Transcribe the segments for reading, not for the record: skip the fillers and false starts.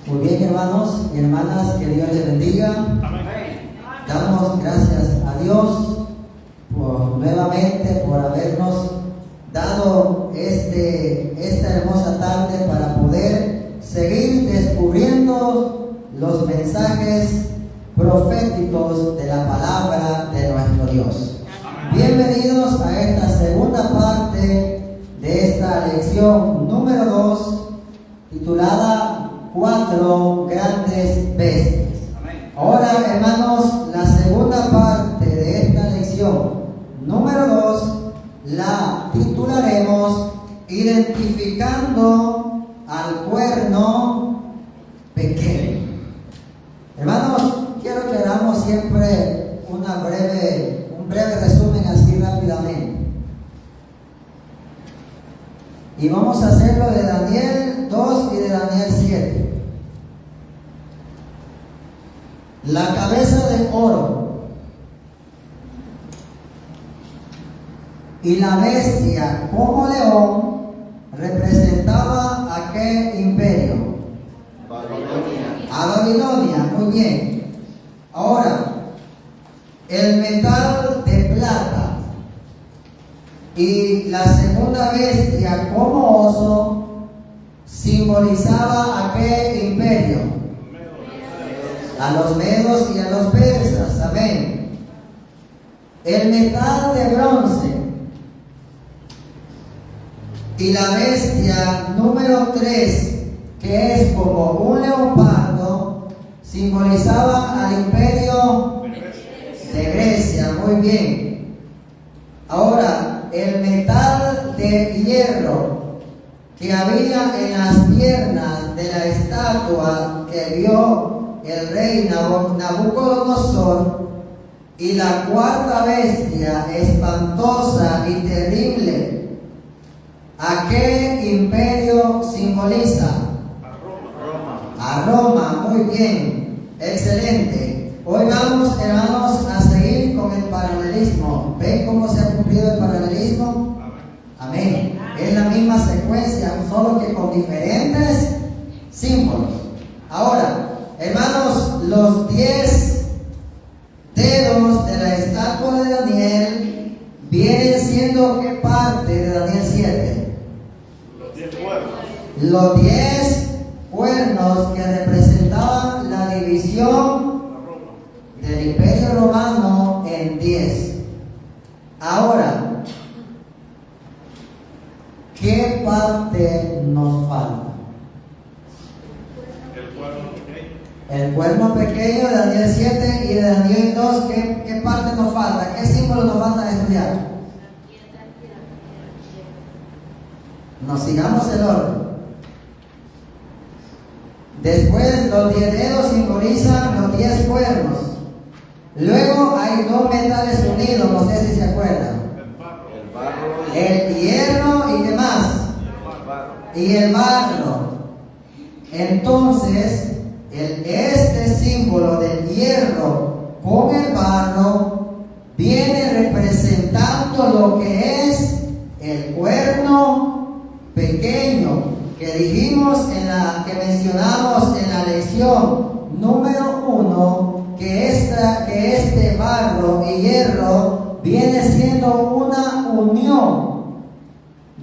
Muy bien, hermanos y hermanas, que Dios les bendiga. Amén. Damos gracias a Dios nuevamente por habernos dado esta hermosa tarde para poder seguir descubriendo los mensajes proféticos de la palabra de nuestro Dios. Bienvenidos a esta segunda parte de esta lección número 2, titulada 4 grandes bestias. Ahora, hermanos, la segunda parte de esta lección número 2 la titularemos Identificando al cuerno pequeño. Hermanos, quiero que hagamos siempre un breve resumen así rápidamente. Y vamos a hacerlo de Daniel 2 y de Daniel 7. La cabeza de oro y la bestia como león representaba a qué imperio? A Babilonia, muy bien. Ahora, el metal de plata y la segunda bestia como oso simbolizaba a qué imperio? A los medos y a los persas. Amén. El metal de bronce y la bestia número 3, que es como un leopardo, simbolizaba al imperio de Grecia. Muy bien. Ahora, el metal de hierro que había en las piernas de la estatua que vio el rey Nabucodonosor, y la cuarta bestia espantosa y terrible, ¿a qué imperio simboliza? A Roma. Muy bien, excelente. Hoy vamos, hermanos, a seguir con el paralelismo. ¿Ven cómo se ha cumplido el paralelismo? Amén. Es la misma secuencia, solo que con diferentes símbolos. Ahora, hermanos, los 10 dedos de la estatua de Daniel vienen siendo ¿qué parte de Daniel 7? Los 10 cuernos. Los 10 cuernos que representaban la división del imperio romano en 10. Ahora, ¿qué parte nos falta? El cuerno pequeño de Daniel 7 y de Daniel 2, ¿qué parte nos falta? ¿Qué símbolo nos falta estudiar? Nos sigamos el orden. Después, los 10 dedos simbolizan los 10 cuernos. Luego hay 2 metales unidos, no sé si se acuerdan. El hierro y ¿qué más? Y el barro. Entonces, este símbolo del hierro con el barro viene representando lo que es el cuerno pequeño que dijimos que mencionamos en la lección número 1, que este barro y hierro viene siendo una unión.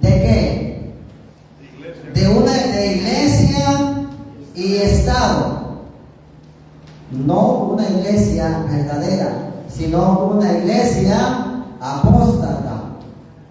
¿De qué? De iglesia y Estado. No una iglesia verdadera, sino una iglesia apóstata.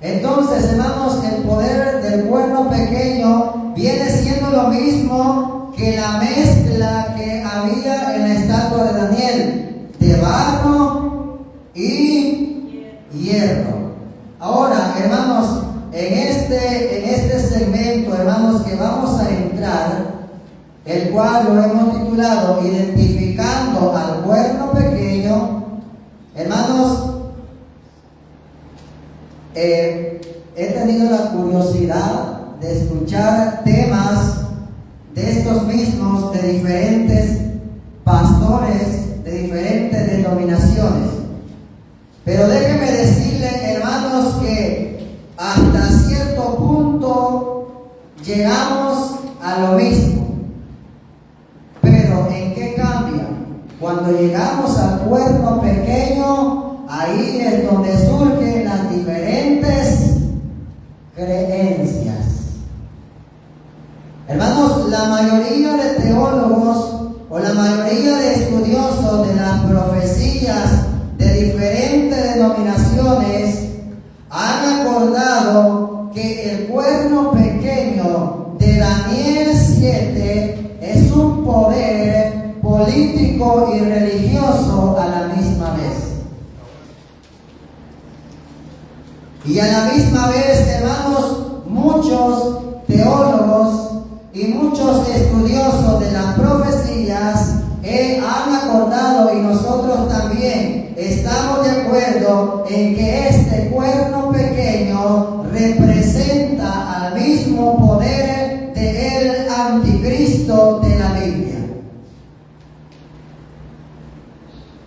Entonces, hermanos, el poder del cuerno pequeño viene siendo lo mismo que la mezcla que había en la estatua de Daniel, de barro y hierro. Ahora, hermanos, en este segmento, hermanos, que vamos a entrar, el cual lo hemos titulado Identificando al cuerno pequeño, hermanos, he tenido la curiosidad de escuchar temas de estos mismos de diferentes pastores de diferentes denominaciones. Pero déjenme decirle, hermanos, que hasta cierto punto llegamos a lo mismo. cuando llegamos al cuerno pequeño, ahí es donde surgen las diferentes creencias. Hermanos, la mayoría de teólogos o la mayoría de estudiosos de las profecías de diferentes denominaciones han acordado que el cuerno pequeño de Daniel 7 es un poder político y religioso a la misma vez. Y a la misma vez, hermanos, muchos teólogos y muchos estudiosos de las profecías han acordado, y nosotros también estamos de acuerdo en que este cuerno pequeño representa al mismo poder del anticristo de la Biblia.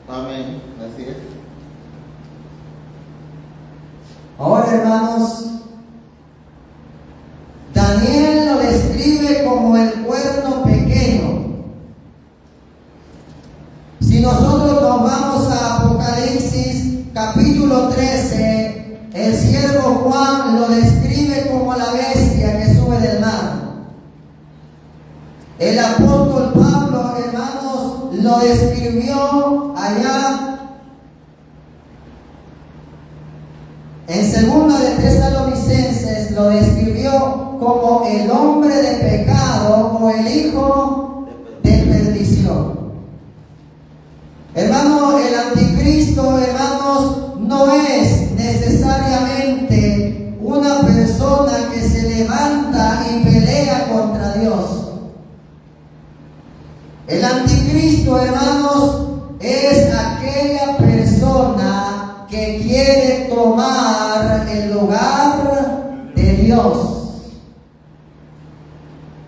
Amén, así es. Ahora, hermanos, Daniel lo describe como el cuerno pequeño. Si nosotros nos vamos a Apocalipsis capítulo 13, el siervo Juan lo describe como la bestia que sube del mar. El apóstol Pablo, hermanos, lo describió allá en segunda de Tesalonicenses, lo describió como el hombre de pecado o el hijo de perdición. Hermano, el anticristo, hermanos, no es necesariamente una persona que se levanta y pelea contra Dios. El anticristo, hermanos, es aquella persona que quiere tomar el lugar de Dios.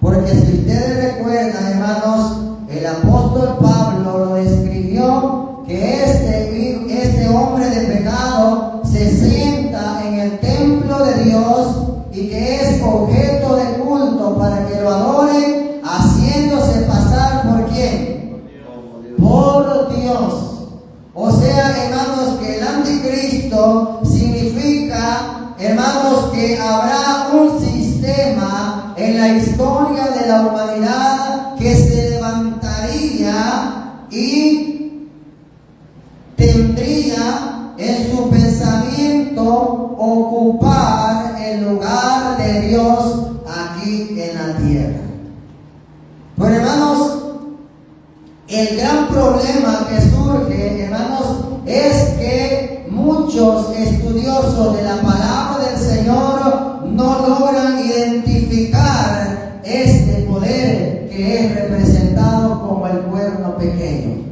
Porque si ustedes recuerdan, hermanos, el apóstol Pablo lo describió que este hombre de pecado se sienta en el templo de Dios y que es objeto de culto para que lo adoren, haciéndose pasar ¿por quién? Por Dios. O sea, hermanos, que el anticristo significa, hermanos, que habrá un sistema en la historia de la humanidad que se levantaría y tendría en su pensamiento ocupar el lugar de Dios aquí en la tierra. Pero, hermanos, el gran problema que surge, hermanos, es que muchos estudiosos de la palabra del Señor no logran identificar este poder que es representado como el cuerno pequeño.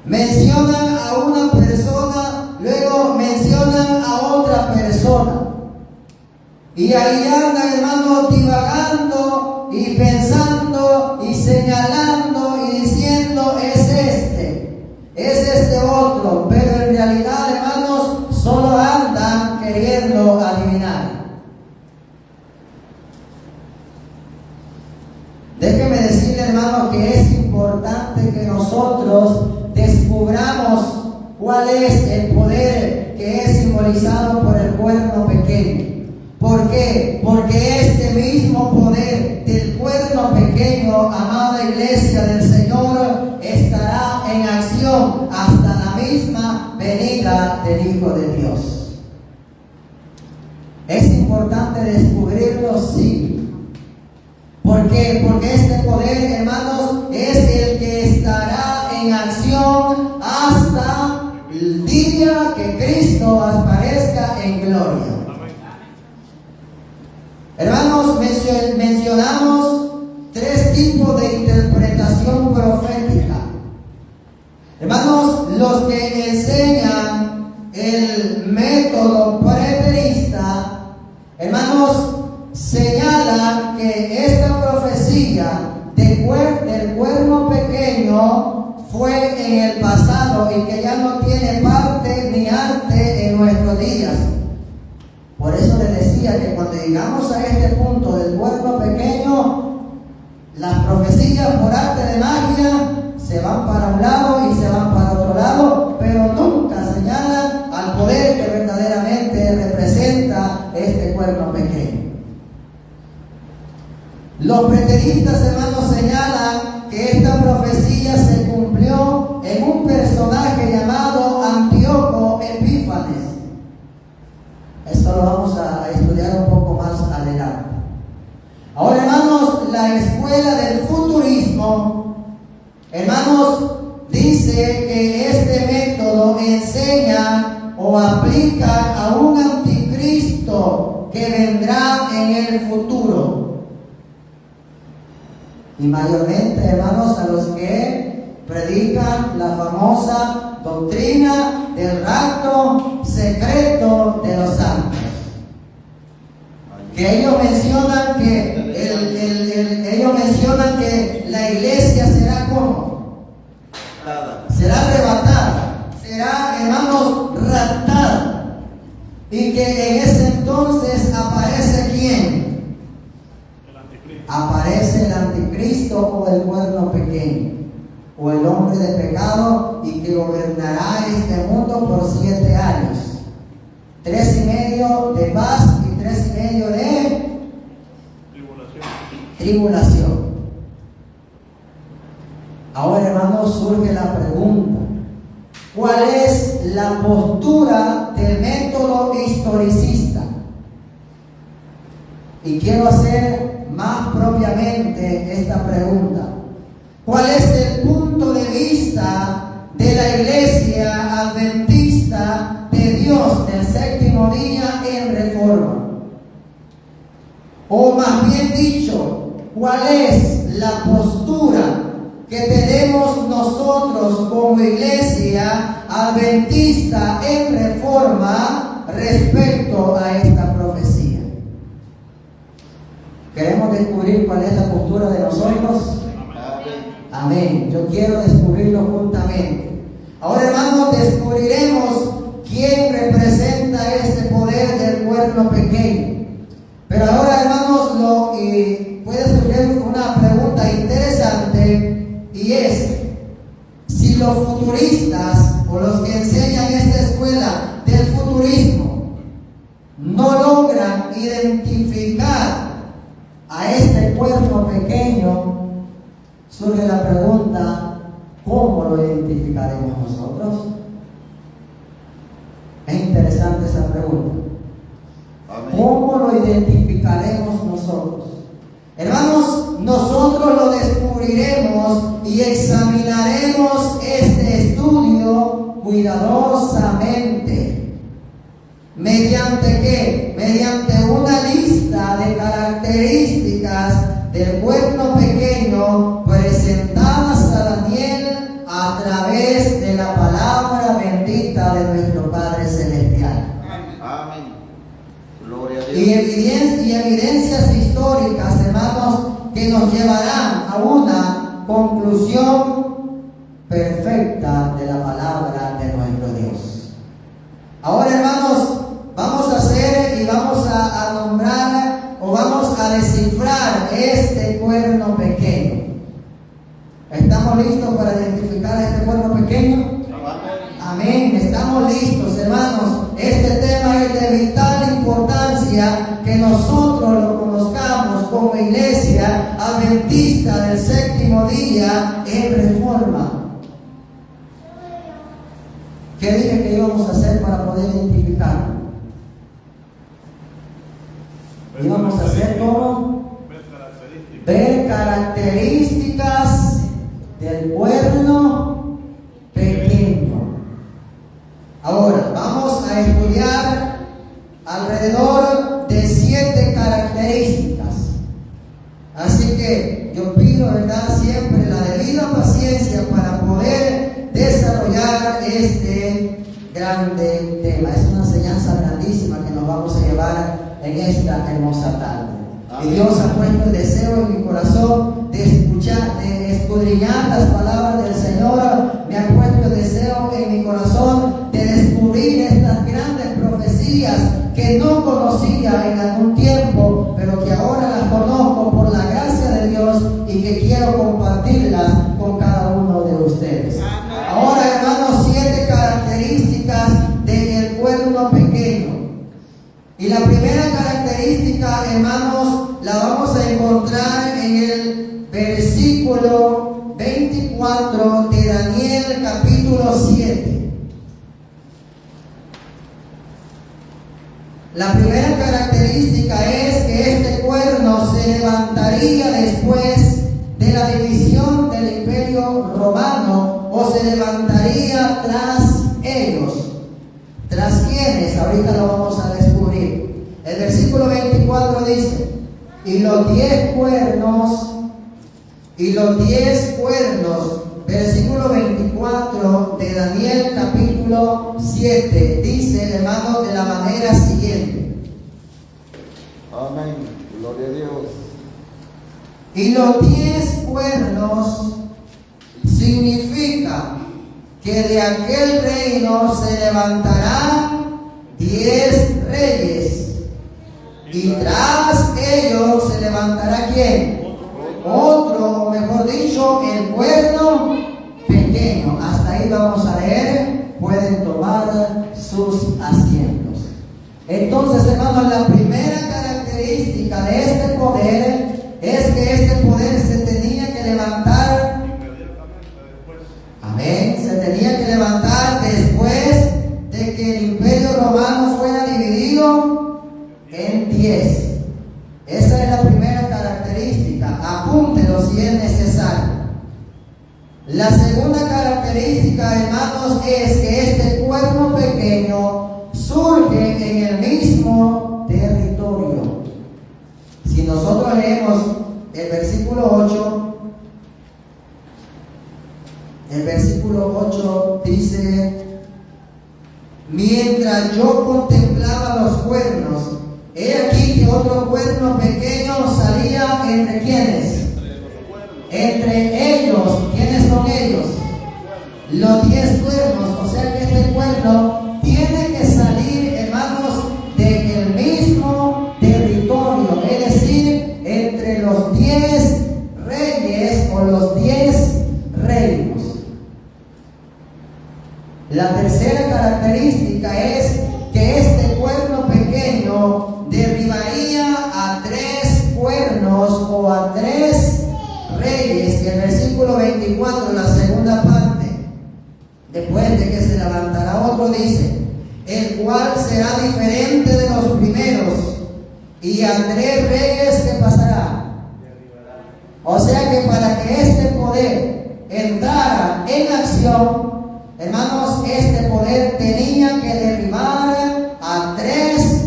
Mencionan a una persona, luego mencionan a otra persona. Y ahí andan, hermanos, divagando y pensando y señalando y diciendo es este otro, pero en realidad, hermanos, solo andan queriendo adivinar. Déjeme decirle, hermano, que es importante que nosotros descubramos cuál es el poder que es simbolizado por el cuerno pequeño. ¿Por qué? Porque este mismo poder del cuerno pequeño, amada iglesia del Señor, estará en acción hasta la misma venida del Hijo de Dios. ¿Es importante descubrirlo? Sí. ¿Por qué? Porque este poder, hermanos, es el que estará en acción hasta el día que Cristo aparezca en gloria. Hermanos, mencionamos tres tipos de interpretación profética. Hermanos, los que enseñan el método preterista, hermanos, señalan que esta profecía del cuerno pequeño fue en el pasado y que ya no tiene parte ni arte en nuestros días. Por eso les decía que cuando llegamos a este punto del cuerno pequeño, Las profecías por arte de magia se van para un lado y se van para otro lado, pero nunca señalan al poder que verdaderamente representa este cuerno pequeño. Los preteristas, hermanos, señalan que esta profecía se cumplió en un personaje llamado Antíoco Epífanes. Esto lo vamos a estudiar un poco más adelante. Ahora, hermanos, la escuela del futurismo, hermanos, dice que este método enseña o aplica a un anticristo que vendrá en el futuro. Y mayormente, hermanos, a los que predican la famosa doctrina del rapto secreto de los santos. Que ellos mencionan que la iglesia será como será arrebatada, será, hermanos, raptada, y que en ese entonces aparece ¿quién? Aparece el anticristo o el cuerno pequeño o el hombre de pecado, y que gobernará este mundo por 7 años, 3,5 de paz y 3,5 de tribulación. Ahora, hermanos, surge la pregunta: ¿cuál es la postura del método historicista? Y quiero hacer más propiamente esta pregunta: ¿cuál es el punto de vista de la iglesia adventista de Dios del séptimo día en Reforma? O más bien dicho, ¿cuál es la postura que tenemos nosotros como iglesia adventista en Reforma respecto a esta profecía? ¿Queremos descubrir cuál es la postura de nosotros? Amén. Yo quiero descubrirlo juntamente. Ahora, hermanos, descubriremos quién representa ese poder del cuerno pequeño. Pero ahora, hermanos, puede surgir una pregunta interesante, y es: si los futuristas o los que enseñan esta escuela del futurismo no logran identificar a este cuerno pequeño, surge la pregunta: ¿cómo lo identificaremos nosotros? Es interesante esa pregunta. ¿Cómo lo identificaremos nosotros? Hermanos, nosotros lo descubriremos y examinaremos este estudio cuidadosamente. ¿Mediante qué? Mediante una lista de características del cuerno pequeño presentadas a Daniel a través de la palabra bendita de nuestro Padre Celestial. Amén. Gloria a Dios. Y evidencias históricas, hermanos, que nos llevarán a una conclusión perfecta de la palabra de nuestro Dios. Ahora, hermanos, vamos a hacer y vamos a nombrar o vamos a descifrar este cuerno pequeño. ¿Estamos listos para identificar este cuerno pequeño? Amén. Estamos listos, hermanos. Este tema es de vital importancia que nosotros lo conozcamos como iglesia adventista del séptimo día en Reforma. ¿Qué dije que íbamos a hacer para poder identificarlo? Íbamos a hacer como ver características del cuerno pequeño. Ahora, vamos a estudiar alrededor de 7 características. Así que yo pido, ¿verdad?, siempre la debida paciencia para poder desarrollar este grande tema. Es una enseñanza grandísima que nos vamos a llevar en esta hermosa tarde. Y Dios ha puesto el deseo en mi corazón de escuchar, de escudriñar las palabras del Señor. Me ha puesto el deseo en mi corazón de descubrir estas grandes profecías que no conocía en algún tiempo, pero que ahora las conozco por la gracia de Dios y que primera característica, hermanos, la vamos a encontrar en el versículo 24 de Daniel capítulo 7. La primera característica es que este cuerno se levantaría después de la división del Imperio Romano, o se levantaría tras ellos. ¿Tras quiénes? Ahorita lo vamos a descubrir. El versículo 24 dice: y los 10 cuernos, versículo 24 de Daniel capítulo 7, dice, hermano, de la manera siguiente. Amén. Gloria a Dios. Y los 10 cuernos significa que de aquel reino se levantarán 10 reyes, y tras ellos se levantará ¿quién? Otro, mejor dicho, el cuerno pequeño. Hasta ahí vamos a leer. Pueden tomar sus asientos. Entonces, hermanos, la primera característica de este poder es que este poder se tenía que levantar. Amén. Se tenía que levantar después de que el Imperio Romano fuera dividido en 10. Esa es la primera característica. Apúntelo si es necesario. La segunda característica, hermanos, es que este cuerno pequeño surge en el mismo territorio. Si nosotros leemos el versículo 8 dice: mientras yo contemplaba los cuernos, he aquí que otro cuerno pequeño salía entre quienes. Entre ellos. ¿Quiénes son ellos? Los 10 cuernos. O sea que este cuerno tiene que salir, hermanos, del mismo territorio. Es decir, entre los 10 reyes o los 10 reinos. La tercera característica es que este cuerno pequeño derribaría a 3 cuernos o a 3 reyes. Y el versículo 24, la segunda parte, después de que se levantará otro, dice: el cual será diferente de los primeros, y a 3 reyes que pasará. O sea que para que este poder entrara en acción, hermanos, este poder tenía que derribar a 3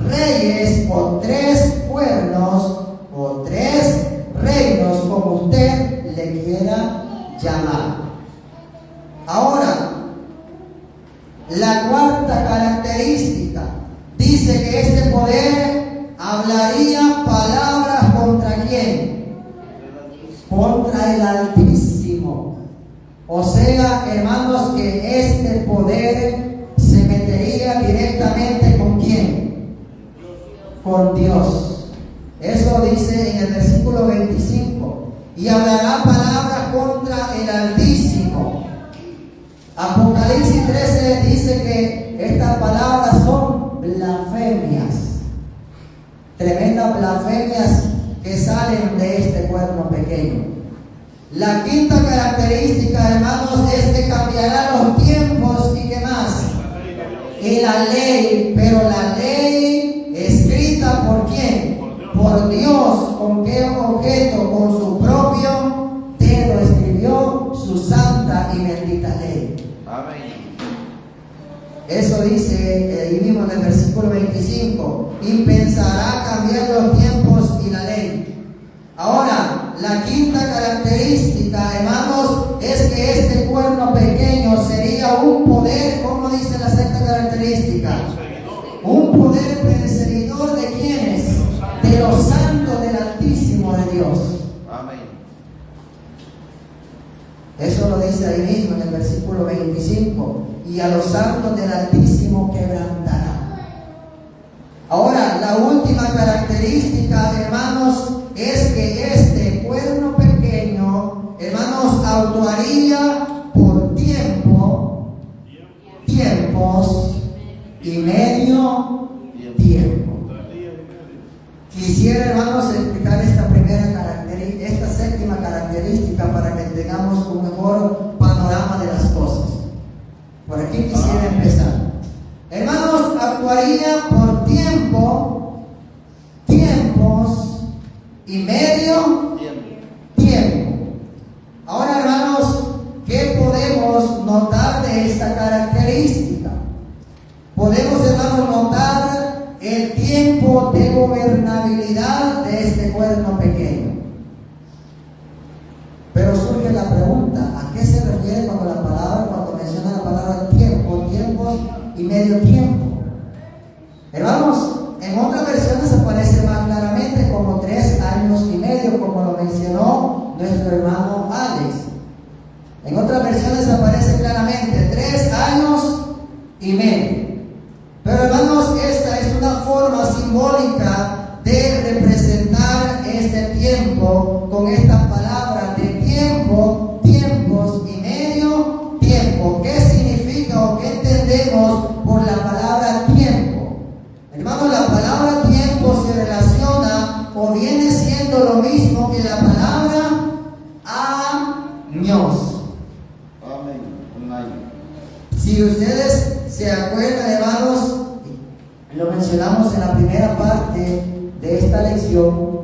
reyes o 3 cuernos o 3 reinos, como usted le quiera llamar. Ahora, la cuarta característica dice que este poder hablaría palabras ¿contra quién? Contra el Altísimo. O sea, hermanos, que este poder se metería directamente ¿con quién? Con Dios. Eso dice en el versículo 25. Y hablará palabras contra el Altísimo. Apocalipsis 13 dice que estas palabras son blasfemias. Tremendas blasfemias que salen de este cuerno pequeño. La quinta característica, hermanos, es que cambiará los tiempos y ¿qué más? Y la ley, pero la ley escrita ¿por quién? Por Dios. ¿Con qué objeto? Con su propio dedo escribió su santa y bendita ley. Amén. Eso dice ahí mismo en el versículo 25. Y pensará cambiar los tiempos y la ley. Ahora, la quinta característica, hermanos, es que este cuerno pequeño sería un poder. ¿Cómo dice la sexta característica? Un poder perseguidor ¿de quiénes? De los santos del Altísimo de Dios. Amén. Eso lo dice ahí mismo en el versículo 25. Y a los santos del Altísimo quebrantará. Ahora, la última característica, hermanos, es que este cuerno pequeño, hermanos, actuaría por tiempos y medio tiempo. Quisiera, hermanos, explicar esta séptima característica para que tengamos un mejor panorama de las cosas. Por aquí quisiera empezar. Hermanos, actuaría por tiempos y medio tiempo. Ahora, hermanos, ¿qué podemos notar de esta característica? Podemos, hermanos, notar el tiempo de gobernabilidad de este cuerno pequeño. Pero surge la pregunta, ¿a qué se refiere cuando menciona la palabra tiempo, tiempos y medio tiempo? Hermanos, en otras versiones aparece más claramente como 3 años y medio, como lo mencionó nuestro hermano Alex. En otras versiones aparece claramente 3 años y medio. Pero, hermanos, esta es una forma simbólica de representar este tiempo con esta palabra de tiempo, tiempos y medio tiempo. ¿Qué significa o qué entendemos por la palabra tiempo? Hermanos, la palabra tiempo se relaciona o viene siendo lo mismo que la palabra años. Amén. Un año. Si ustedes se acuerdan, hermanos, lo mencionamos en la primera parte de esta lección,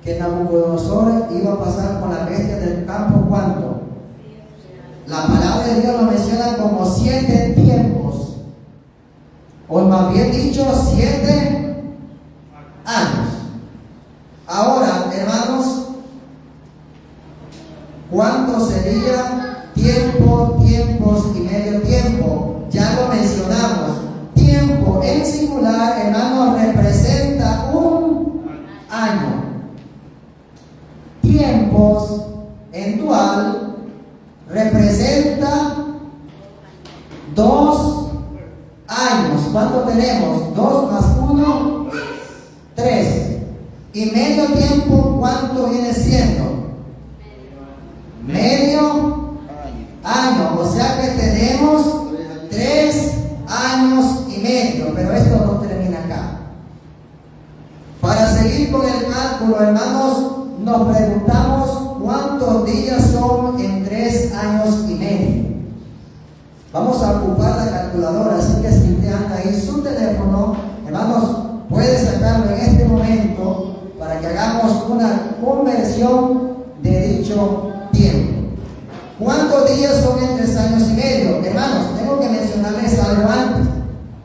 que Nabucodonosor iba a pasar con la bestia del campo. ¿Cuánto? La palabra de Dios lo menciona como 7 tiempos, o más bien dicho, 7 años. Ahora, hermanos, ¿cuánto sería tiempo, tiempos y medio tiempo? Ya lo mencionamos. Tiempo en singular, hermanos, representa un año. Tiempos en dual representa 2 años. ¿Cuánto tenemos? 2 más 1, 3. Y medio tiempo, ¿cuánto viene siendo? Medio año. O sea que tenemos 3 años y medio. Pero esto no termina acá. Para seguir con el cálculo, hermanos, nos preguntamos cuántos días son en 3 años y medio. Vamos a ocupar la calculadora, así que si usted anda ahí su teléfono, hermanos, puede sacarlo en este momento para que hagamos una conversión de dicho tiempo. ¿Cuántos días son en 3 años y medio? Hermanos, tengo que mencionarles algo antes.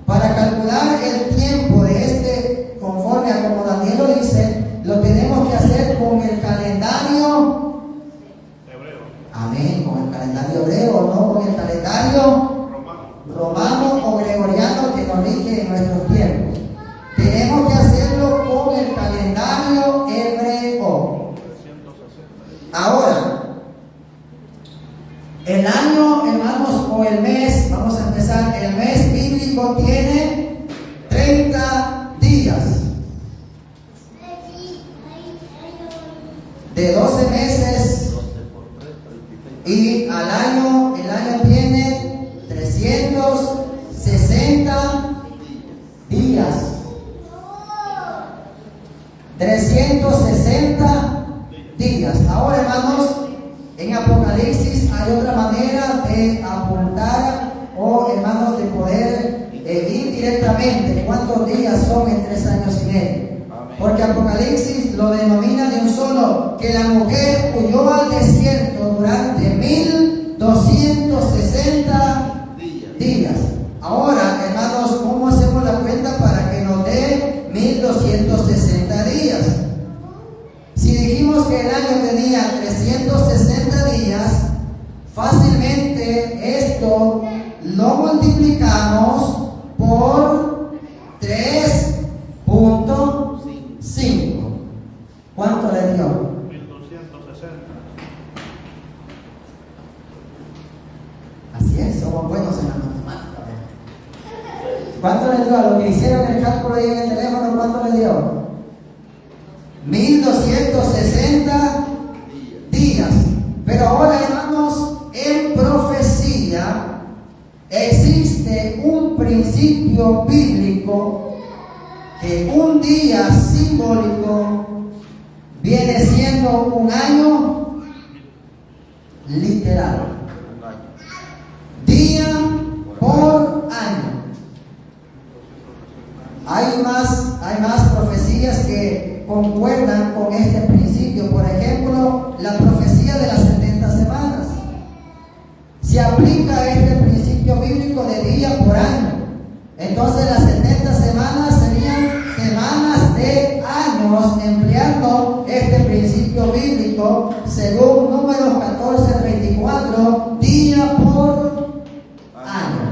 Para calcular el tiempo de este, conforme a como Daniel lo dice, lo tenemos que hacer con el calendario hebreo. Amén, con el calendario hebreo, no con el calendario romano o gregoriano que nos rige en nuestros tiempos. Tenemos que hacerlo con el calendario hebreo. Ahora, el año, hermanos, o el mes, vamos a empezar, el mes bíblico tiene 30 días. De 12 meses, y al año, el año tiene 360 días. 360 días. Ahora, hermanos, en Apocalipsis hay otra manera de apuntar, o hermanos, de poder ir directamente cuántos días son en 3 años y medio. Porque Apocalipsis lo denomina de un solo, que la mujer huyó al desierto durante 1260 días. Ahora, hermanos, ¿cómo hacemos la cuenta para que nos dé 1260 días? Si dijimos que el año tenía 360 días, fácilmente esto lo multiplicamos por 3.5. ¿Cuánto le dio? 1260. Así es, somos buenos en la matemática. ¿Cuánto le dio? A lo que hicieron el cálculo ahí en el teléfono, ¿cuánto le dio? 1260 días. Pero ahora, hermanos, en profecía existe un principio bíblico que un día simbólico viene siendo un año literal. Un año. Día por año. Hay más profecías que concuerdan con este principio. Por ejemplo, la profecía de las 70 semanas. Se aplica este principio bíblico de día por año. Entonces las 70 semanas serían semanas de años, empleando este principio bíblico según Números 14:34, día por año.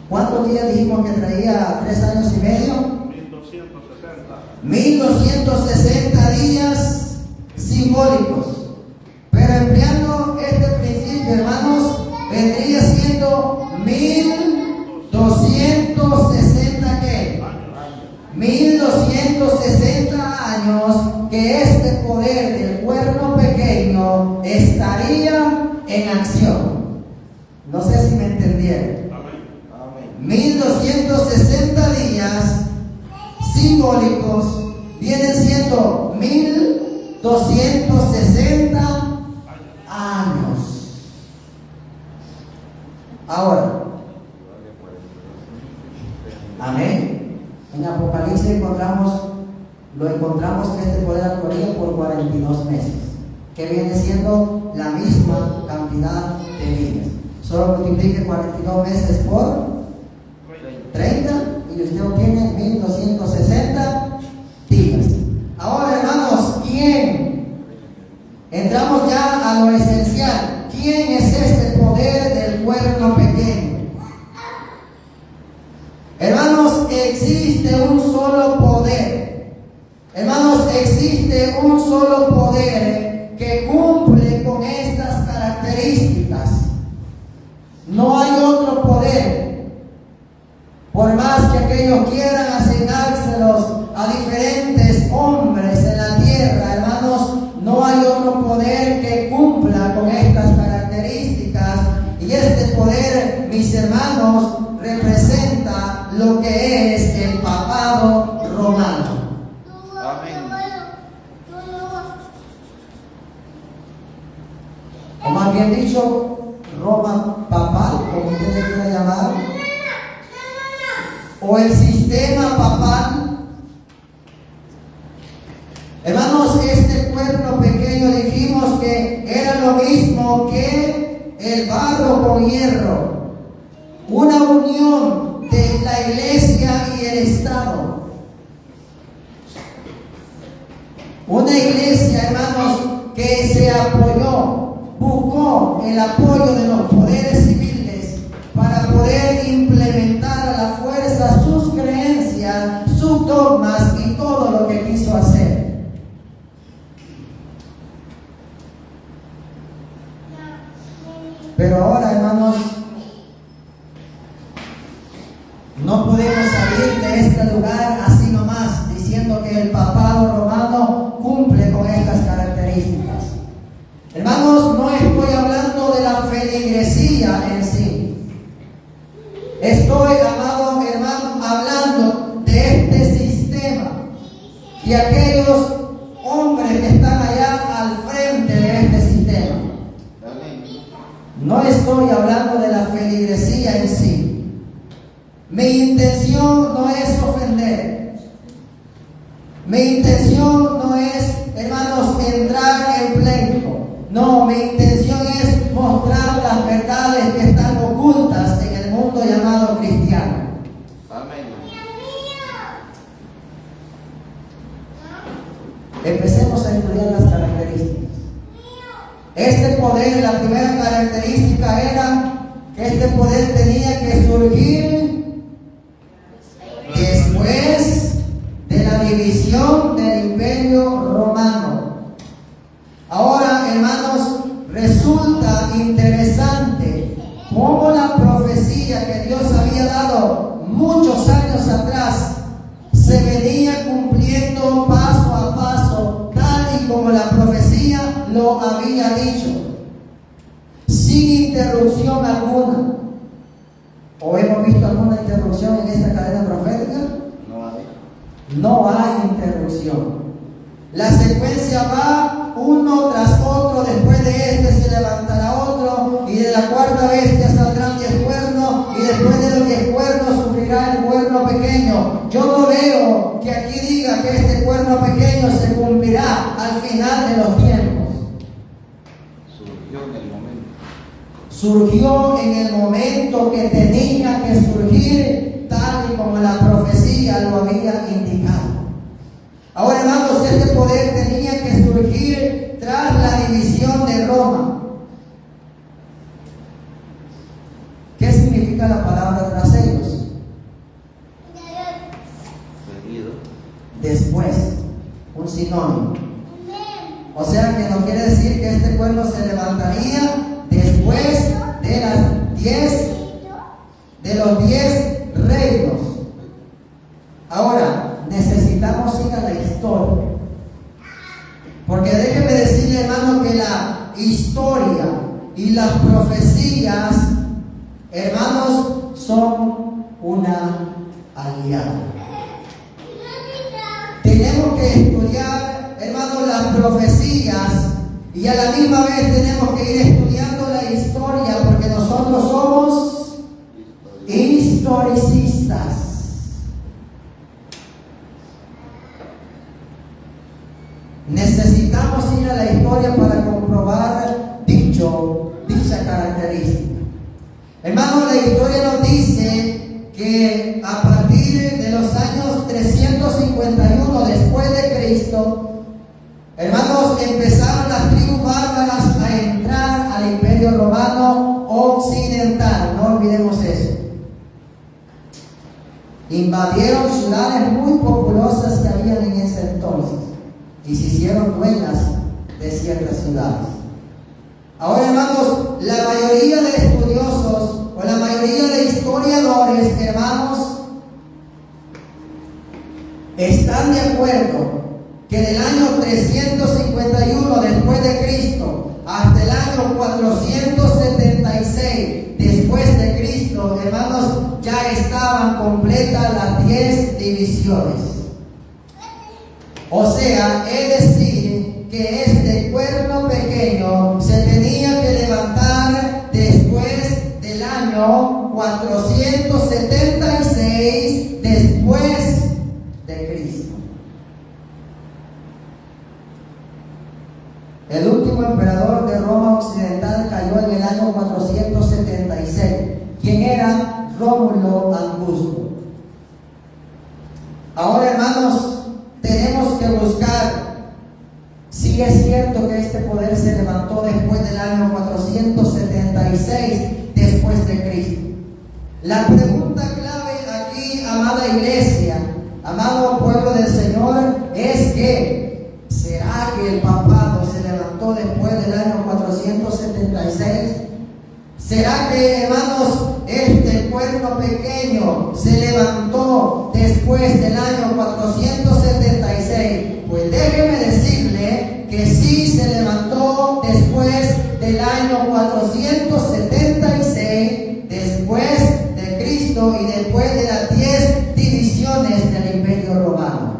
¿Cuántos días dijimos que traía 3 años y medio? 1260. 1260 días simbólicos. Pero empleando este principio, hermanos, vendría siendo 1260 ¿qué? 1260 años que este poder del cuerno pequeño estaría en acción. No sé si me entendieron. Amén. 1260 días simbólicos vienen siendo 1260 años. Ahora, amén. En Apocalipsis lo encontramos que este poder actuaría por 42 meses, que viene siendo la misma cantidad de días. Solo multiplique 42 meses por 30 y usted obtiene 1260 días. Ahora, hermanos, ¿quién? Entramos ya a lo esencial. ¿Quién es este poder del cuerno pequeño? Hermanos, existe un solo poder. Hermanos, existe un solo poder que cumple con estas características. No hay otro poder. Por más que aquellos quieran asignárselos a diferentes hombres en la tierra, hermanos, no hay otro poder que cumpla con estas características. Y este poder, mis hermanos, representa lo que es el papado romano. Amén. O más bien dicho, Roma papal, como usted le quiera llamar, o el sistema papal. Hermanos, este cuerno pequeño dijimos que era lo mismo que el barro con hierro, una unión de la iglesia y el Estado. Una iglesia, hermanos, que se apoyó, buscó el apoyo de los poderes civiles para poder implementar a la fuerza sus creencias, sus dogmas y todo lo que quiso hacer. Pero ahora, hermanos, no podemos salir de este lugar así nomás, diciendo que el papado romano cumple con estas características. Hermanos, no estoy hablando de la feligresía en sí. Estoy, amado hermano, hablando de este sistema y aquellos hombres que están allá al frente de este sistema. No estoy hablando de la feligresía en sí. Mi intención no es ofender. Mi intención no es, hermanos, entrar en pleito. No, mi intención es mostrar las verdades que están ocultas en el mundo llamado cristiano. Amén. Empecemos a estudiar las características. Este poder, la primera característica era que este poder tenía que surgir después de la división del Imperio Romano. Ahora, hermanos, resulta interesante cómo la profecía que Dios había dado muchos años atrás se venía cumpliendo paso a paso, tal y como la profecía lo había dicho, sin interrupción alguna. ¿O hemos visto alguna interrupción en esta cadena profética? No hay. No hay interrupción. La secuencia va uno tras otro. Después de este se levantará otro, y de la cuarta bestia saldrán 10 cuernos, y después de los 10 cuernos sufrirá el cuerno pequeño. Yo no veo que aquí diga que este cuerno pequeño se cumplirá al final de los tiempos. Surgió en el momento. Surgió en el momento que tenía que surgir, tal y como la profecía lo había indicado. Ahora, hermanos, este poder tenía que surgir tras la división de Roma. ¿Qué significa la palabra tras ellos? Seguido. Después, un sinónimo. O sea que no quiere decir que este pueblo se levantaría después de los 10 reinos. Ahora, necesitamos ir a la historia. Porque déjeme decirle, hermano, que la historia y las profecías, hermanos, son una aliada. Tenemos que estudiar, hermanos, las profecías, y a la misma vez tenemos que ir estudiando la historia, porque nosotros somos historicistas. Necesitamos ir a la historia para comprobar dicha característica. Hermanos, la historia nos dice que a partir de los años 351 después de Cristo, hermanos, empezaron las tribus bárbaras a entrar al Imperio Romano Occidental. No olvidemos eso. Invadieron ciudades muy populosas que habían en ese entonces y se hicieron dueñas de ciertas ciudades. Ahora, hermanos, la mayoría de estudiosos o la mayoría de historiadores, hermanos, están de acuerdo que del año 351 después de Cristo hasta el año 476 después de Cristo, hermanos, ya estaban completas las 10 divisiones. O sea, es decir, que este cuerno pequeño se tenía que levantar después del año 476 después de Cristo. El último emperador de Roma Occidental cayó en el año 476. ¿Quién era? Rómulo Augusto. Ahora, hermanos, tenemos que buscar si es cierto que este poder se levantó después del año 476 después de Cristo. La pregunta clave aquí, amada iglesia, amado pueblo del Señor, es que ¿será que el papado se levantó después del año 476? ¿Será que, hermanos, este cuerno pequeño se levantó después del año 476? Pues déjeme decirle que sí se levantó después del año 476, después de Cristo y después de las 10 divisiones del Imperio Romano.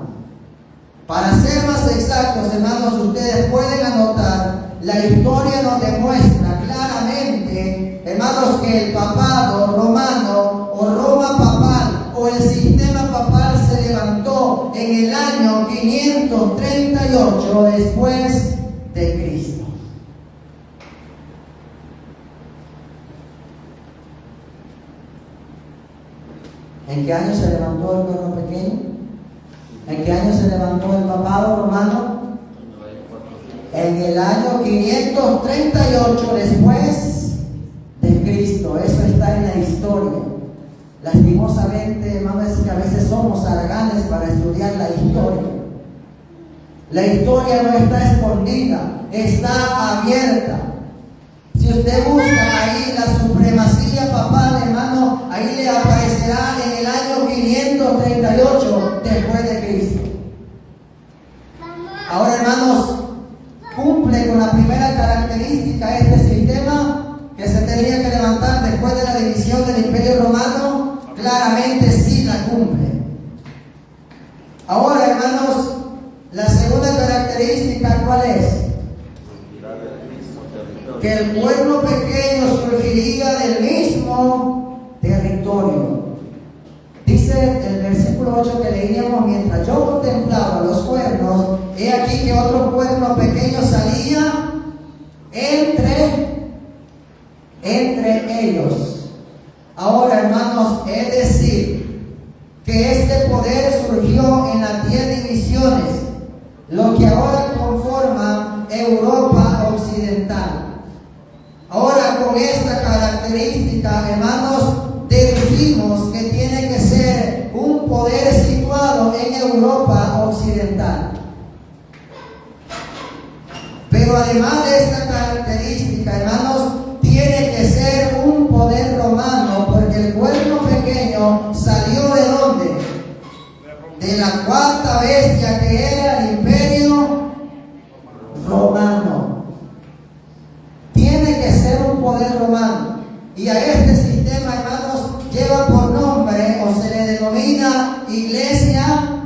Para ser más exactos, hermanos, ustedes pueden anotar, la historia nos demuestra claramente, hermanos, que el papado romano o Roma papal o el sistema papal se levantó en el año 538 después de Cristo. ¿En qué año se levantó el cuerno pequeño? ¿En qué año se levantó el papado romano? En el año 538 después de Cristo. Eso está en la historia. Lastimosamente, hermanos, es que a veces somos haraganes para estudiar la historia. La historia no está escondida, está abierta. Si usted busca ahí la supremacía papal, hermano, ahí le aparecerá en el año 538 después de Cristo. Ahora, hermanos, cumple con la primera característica este sistema que se tenía que levantar después de la división del Imperio Romano. Claramente sí la cumple. Ahora, hermanos, la segunda característica, ¿cuál es? Que el pueblo pequeño surgiría del mismo territorio. Dice el versículo 8 que leíamos: mientras yo contemplaba los cuernos, he aquí que otro cuerno pequeño salía entre ellos. Ahora, hermanos, es decir, que este poder surgió en las 10 divisiones, lo que ahora conforma Europa Occidental. Ahora, con esta característica, hermanos, deducimos que tiene que ser un poder situado en Europa Occidental. Pero además de esta característica, hermanos, tiene que ser un poder romano, porque el pueblo pequeño salió ¿de dónde? De la cuarta bestia, que era el Imperio Romano. Tiene que ser un poder romano. Y a este sistema, hermanos, lleva por nombre, o se le denomina, Iglesia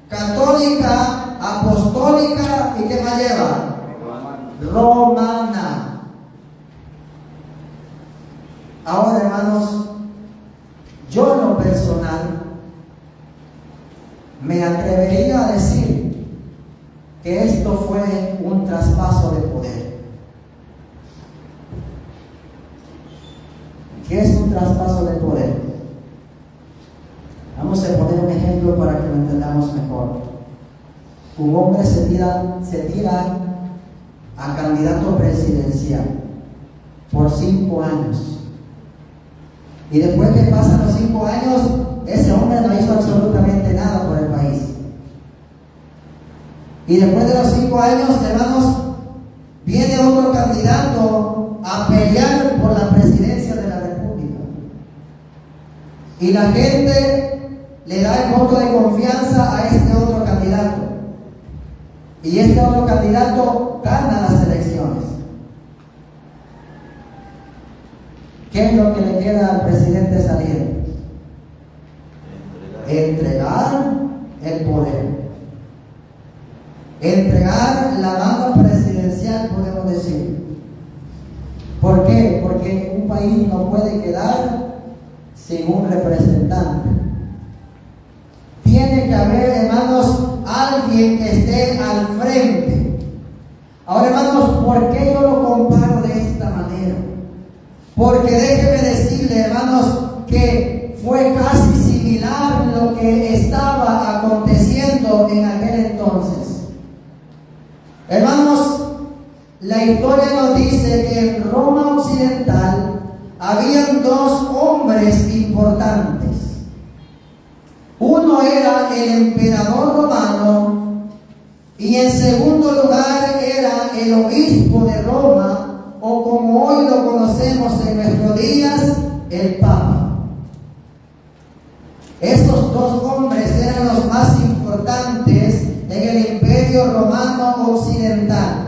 Católica, Apostólica, ¿y qué más lleva? Romana. Ahora, hermanos, yo en lo personal me atrevería a decir que esto fue un traspaso de poder. ¿Qué es un traspaso de poder? Vamos a poner un ejemplo para que lo entendamos mejor. Un hombre se tira a candidato presidencial por 5 años. Y después que pasan los 5 años, ese hombre no hizo absolutamente nada por el país. Y después de los 5 años, hermanos, viene otro candidato a pelear por la presidencia de la República. Y la gente le da el voto de confianza a este otro candidato. Y este otro candidato gana las elecciones. ¿Qué es lo que le queda al presidente saliente? Entregar el poder. Entregar la mano presidencial, podemos decir. ¿Por qué? Porque un país no puede quedar sin un representante. Tiene que haber, hermanos, alguien que esté al frente. Ahora, hermanos, ¿por qué yo lo comparo de esta manera? Porque déjeme decirle, hermanos, que fue casi similar lo que estaba aconteciendo en aquel entonces. Hermanos, la historia nos dice que en Roma Occidental habían 2 hombres importantes. Uno era el emperador romano y en segundo lugar era el obispo de Roma, o como hoy lo conocemos en nuestros días, el Papa. Esos 2 hombres eran los más importantes en el Imperio Romano Occidental.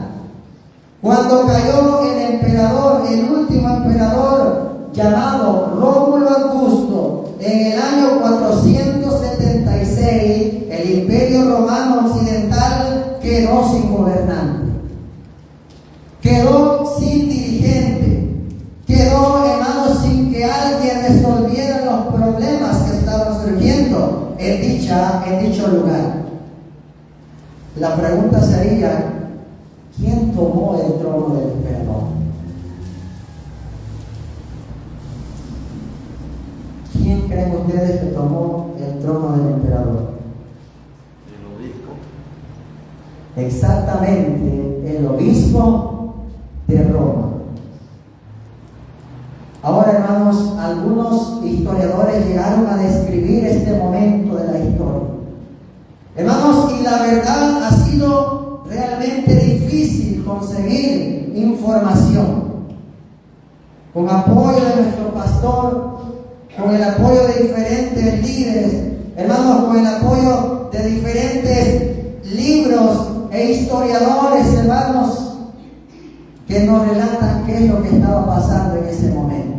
Cuando cayó el emperador, el último emperador llamado Rómulo Augusto, en el año 476, el Imperio Romano Occidental quedó sin gobernante, quedó sin dirigente, quedó, hermanos, sin que alguien resolviera los problemas que estaban surgiendo en dicho lugar. La pregunta sería: ¿quién tomó el trono del emperador? ¿Quién creen ustedes que tomó el trono del emperador? El obispo. Exactamente, el obispo de Roma. Ahora, hermanos, algunos historiadores llegaron a describir este momento de la historia. Hermanos, y la verdad ha sido realmente difícil conseguir información. Con apoyo de nuestro pastor, con el apoyo de diferentes líderes, hermanos, con el apoyo de diferentes libros e historiadores, hermanos, que nos relatan qué es lo que estaba pasando en ese momento.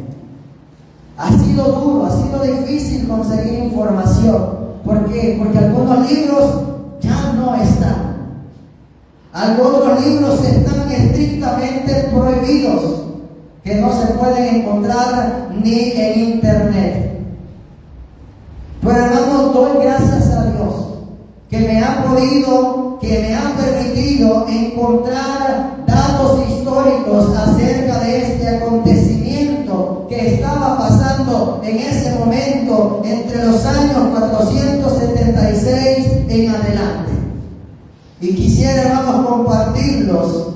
Ha sido duro, ha sido difícil conseguir información, ¿Por qué? Porque algunos libros ya no están. Algunos libros están estrictamente prohibidos, que no se pueden encontrar ni en internet. Pero hermano, doy gracias a Dios que me ha permitido encontrar datos históricos acerca de este acontecimiento que estaba pasando en ese momento entre los años 476 en adelante. Y quisiera, hermanos, compartirlos.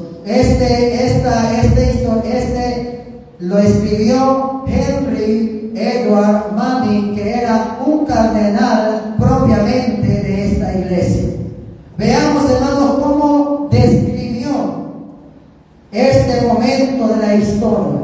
Lo escribió Henry Edward Manning, que era un cardenal propiamente de esta iglesia. Veamos, hermanos, cómo describió este momento de la historia.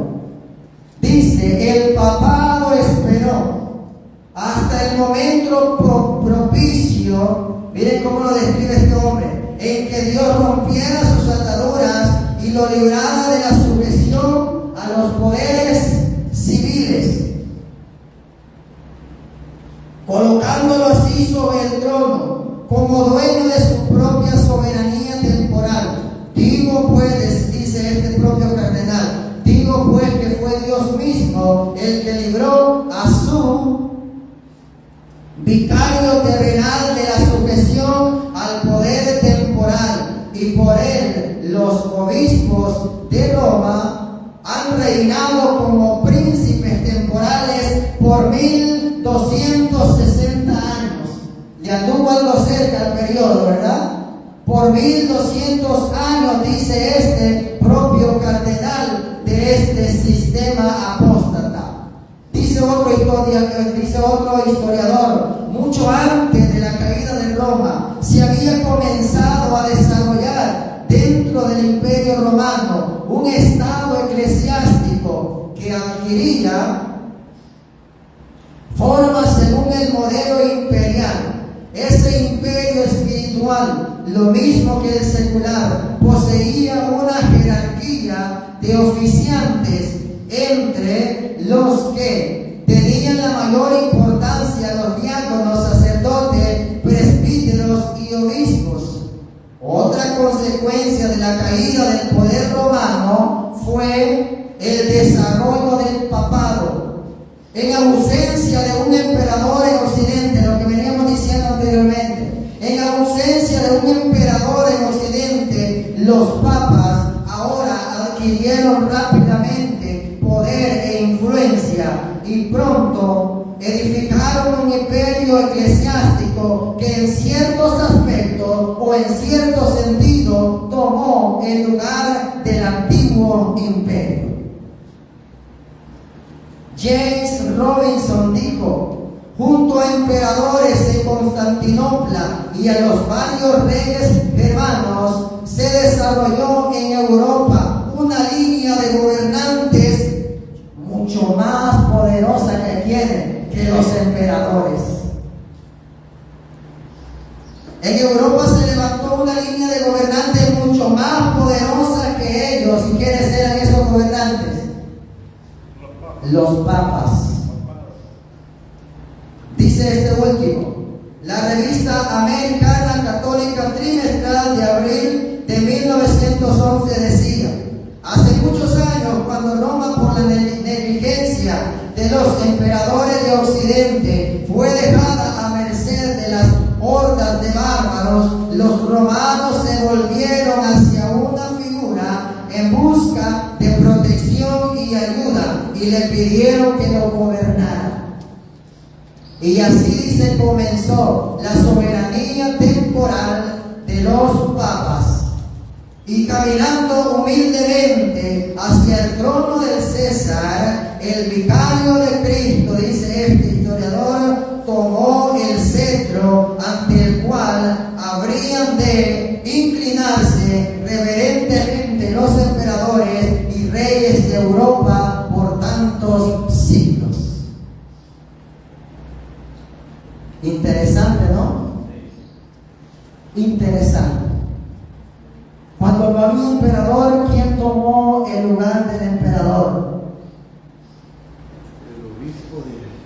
Dice: el papado esperó hasta el momento propicio, miren cómo lo describe este hombre, en que Dios rompiera sus ataduras y lo librara de la sujeción a los poderes civiles, colocándolo así sobre el trono, como dueño de su propia soberanía temporal. Digo pues, dice este propio cardenal, digo pues que fue Dios mismo el que libró a su vicario terrenal de la sujeción al poder temporal, y por él los obispos de Roma han reinado como príncipes temporales por 1260 años. Le anduvo algo cerca el periodo, ¿verdad? Por 1200 años, dice este propio cardenal de este sistema apóstata. Dice otro historiador, mucho antes de la caída de Roma, se había comenzado a desarrollar dentro del Imperio Romano un estado eclesiástico que adquiría forma según el modelo imperial. Ese imperio espiritual, lo mismo que el secular, poseía una jerarquía de oficiantes entre los que tenían la mayor importancia: los diáconos, sacerdotes, presbíteros y obispos. Otra consecuencia de la caída del poder romano fue el desarrollo del papado. En ausencia de un emperador en Occidente, lo que veníamos diciendo anteriormente, en ausencia de un emperador en Occidente, los papas ahora adquirieron rápidamente poder e influencia, y pronto edificaron un imperio eclesiástico que en ciertos aspectos o en cierto sentido tomó el lugar del antiguo imperio. James Robinson dijo: junto a emperadores en Constantinopla y a los varios reyes germanos, se desarrolló en Europa una línea de gobernantes mucho más poderosa que los emperadores. En Europa se levantó una línea de gobernantes mucho más poderosa que ellos. ¿Y quiénes eran esos gobernantes? Los papas. Dice este último: la revista Americana Católica trimestral de abril de 1911 decía: hace muchos años, cuando Roma, por la negligencia de los emperadores de Occidente, fue dejada a merced de las hordas de bárbaros, los romanos se volvieron hacia una figura en busca de protección y ayuda, y le pidieron que lo gobernara. Y así se comenzó la soberanía temporal de los papas. Y caminando humildemente hacia el trono del César, el vicario de Cristo, dice este historiador, tomó el cetro ante el cual habrían de inclinarse reverentemente los emperadores y reyes de Europa por tantos siglos. Interesante, ¿no? Interesante. Cuando no había emperador, ¿quién tomó el lugar del emperador?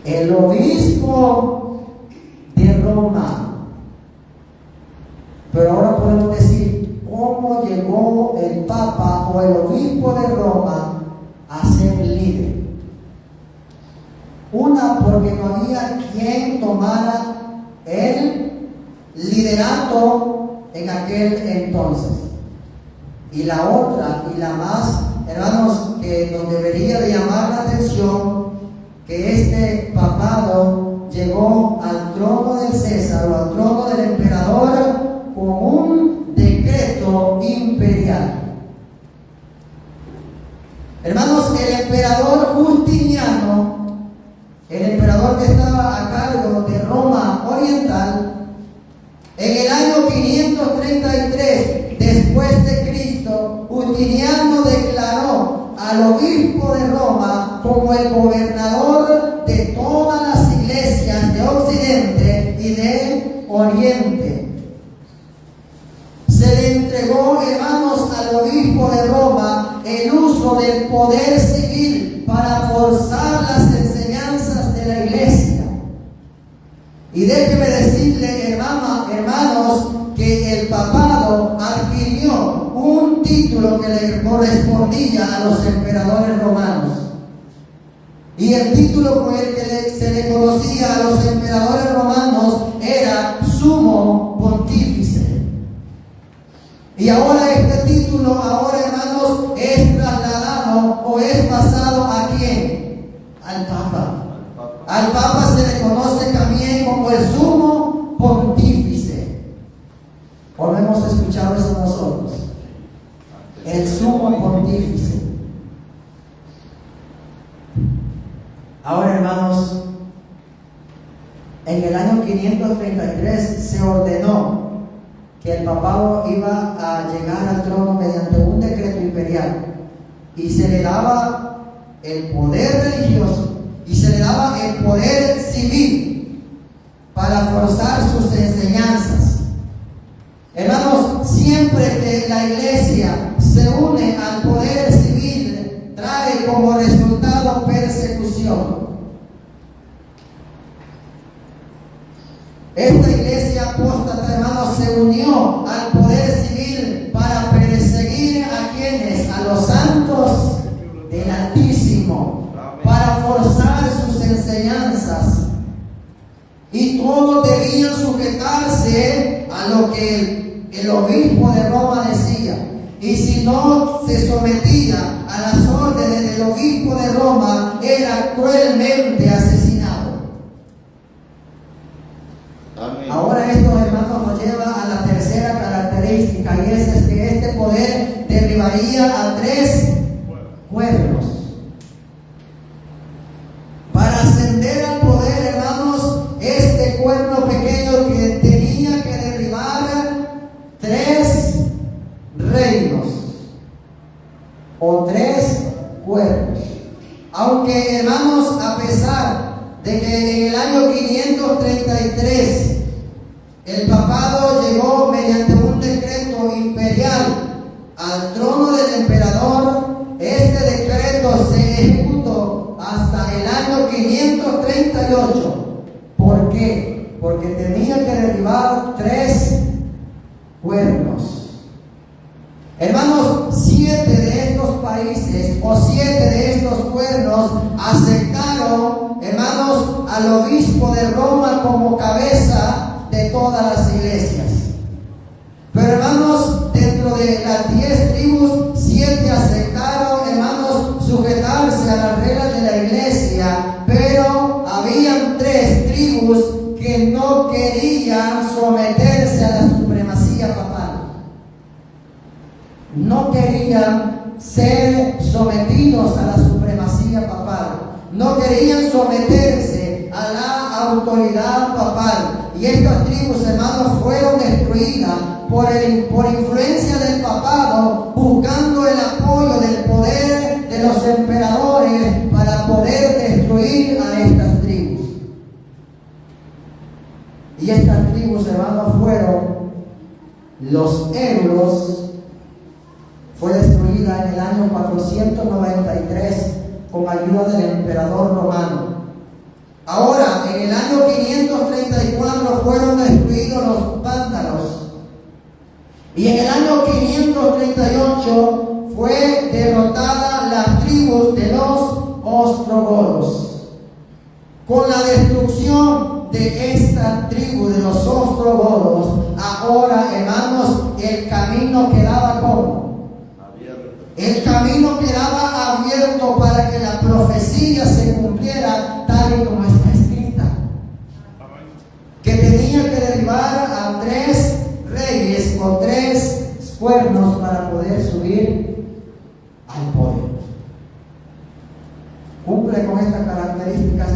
El obispo de Roma. Pero ahora podemos decir cómo llegó el Papa o el obispo de Roma a ser líder. Una, porque no había quien tomara el liderato en aquel entonces. Y la otra, y la más, hermanos, que nos debería de llamar la atención, que este papado llegó al trono del César o al trono del emperador con un decreto imperial. Hermanos, el emperador Justiniano, el emperador que estaba a cargo de Roma Oriental, en el año 533 después de Cristo, Justiniano declaró al obispo de Roma como el gobernador de todas las iglesias de Occidente y de Oriente. Se le entregó, hermanos, al obispo de Roma el uso del poder civil para forzar las enseñanzas de la iglesia. Y déjeme decirle, hermanos, que el papado adquirió un título que le correspondía a los emperadores romanos. Y el título con el que se le conocía a los emperadores romanos era sumo pontífice. Y ahora este título, hermanos, es trasladado o es pasado ¿a quién? Al Papa. Al Papa se le conoce también como el sumo pontífice. ¿O no hemos escuchado eso nosotros? El sumo pontífice. Ahora, hermanos, en el año 533 se ordenó que el papado iba a llegar al trono mediante un decreto imperial y se le daba el poder religioso y se le daba el poder civil para forzar sus enseñanzas. Hermanos, siempre que la iglesia se une al poder civil, trae como resultado persecución. Esta iglesia apóstata, hermanos, se unió al poder civil para perseguir a quienes, a los santos del Altísimo, para forzar sus enseñanzas. Y todos debían sujetarse a lo que el obispo de Roma decía. Y si no se sometía a las órdenes del obispo de Roma, era cruelmente asesinado. Amén. Ahora esto, hermanos, nos lleva a la tercera característica, y es que este poder derribaría a 3 pueblos. Para ascender al poder, hermanos, este cuerno pequeño que tenía que derribar 3 reinos o 3 pueblos. Aunque, hermanos, a pesar de que en el año 533 el papado llegó mediante un decreto imperial al trono del emperador, este decreto se ejecutó hasta el año 538. ¿Por qué? Porque tenía que derribar 3 cuernos. Hermanos, 7 de estos países o 7 de estos cuernos aceptaron, hermanos, al obispo de Roma como cabeza de todas las iglesias. Pero, hermanos, dentro de las 10 tribus, 7 aceptaron, hermanos, sujetarse a las reglas de la iglesia, pero habían 3 tribus que no querían someterse a la supremacía papal. No querían ser sometidos a la supremacía papal. No querían someterse a la autoridad papal. Y estas tribus, hermanos, fueron destruidas por influencia del papado, buscando el apoyo del poder de los emperadores para poder destruir a estas tribus. Y estas tribus, hermanos, fueron los euros. Fue destruida en el año 493 con ayuda del emperador romano. Ahora, en el año 534 fueron destruidos los vándalos. Y en el año 538 fue derrotada las tribus de los ostrogodos. Con la destrucción de esta tribu de los ostrogodos, ahora, hermanos, el camino quedaba como Abierto. el camino quedaba abierto para que la profecía se cumpliera tal y como está escrita, que tenía que derribar a 3 reyes con 3 cuernos para poder subir al poder. ¿Cumple con estas características,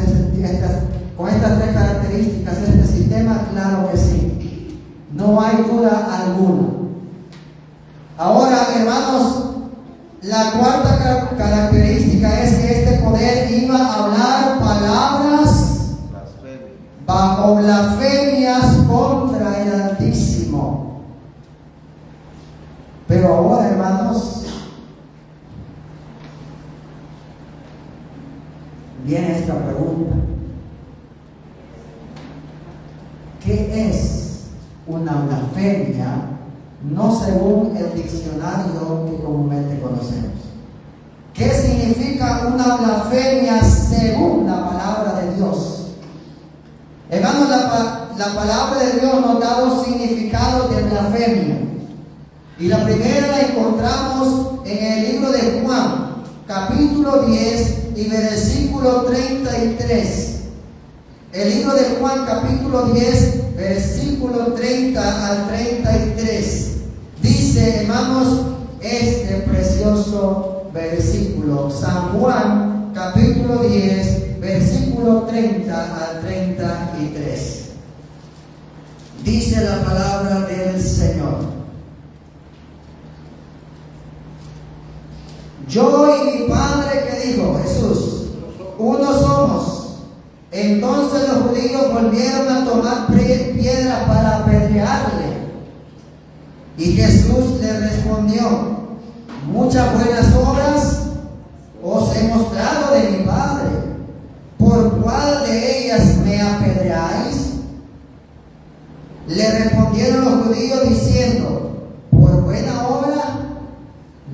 con estas 3 características este sistema? Claro que sí, no hay duda alguna. Ahora, hermanos, la cuarta característica es que este poder iba a hablar palabras bajo blasfemias contra el Altísimo. Pero ahora, hermanos, viene esta pregunta: ¿qué es una blasfemia? No según el diccionario que comúnmente conocemos. ¿Qué significa una blasfemia según la palabra de Dios? Hermanos, la palabra de Dios nos da 2 significados de blasfemia. Y la primera la encontramos en el libro de Juan, capítulo 10 y versículo 33. El libro de Juan, capítulo 10, versículo 30 al 33. Dice, hermanos, este precioso versículo. San Juan, capítulo 10, versículo 30 al 33. Dice la palabra del Señor: yo y mi Padre, que dijo Jesús, uno somos. Entonces los judíos volvieron a tomar piedras para apedrearle. Y Jesús le respondió: muchas buenas obras os he mostrado de mi Padre. ¿Por cuál de ellas me apedreáis? Le respondieron los judíos diciendo: por buena obra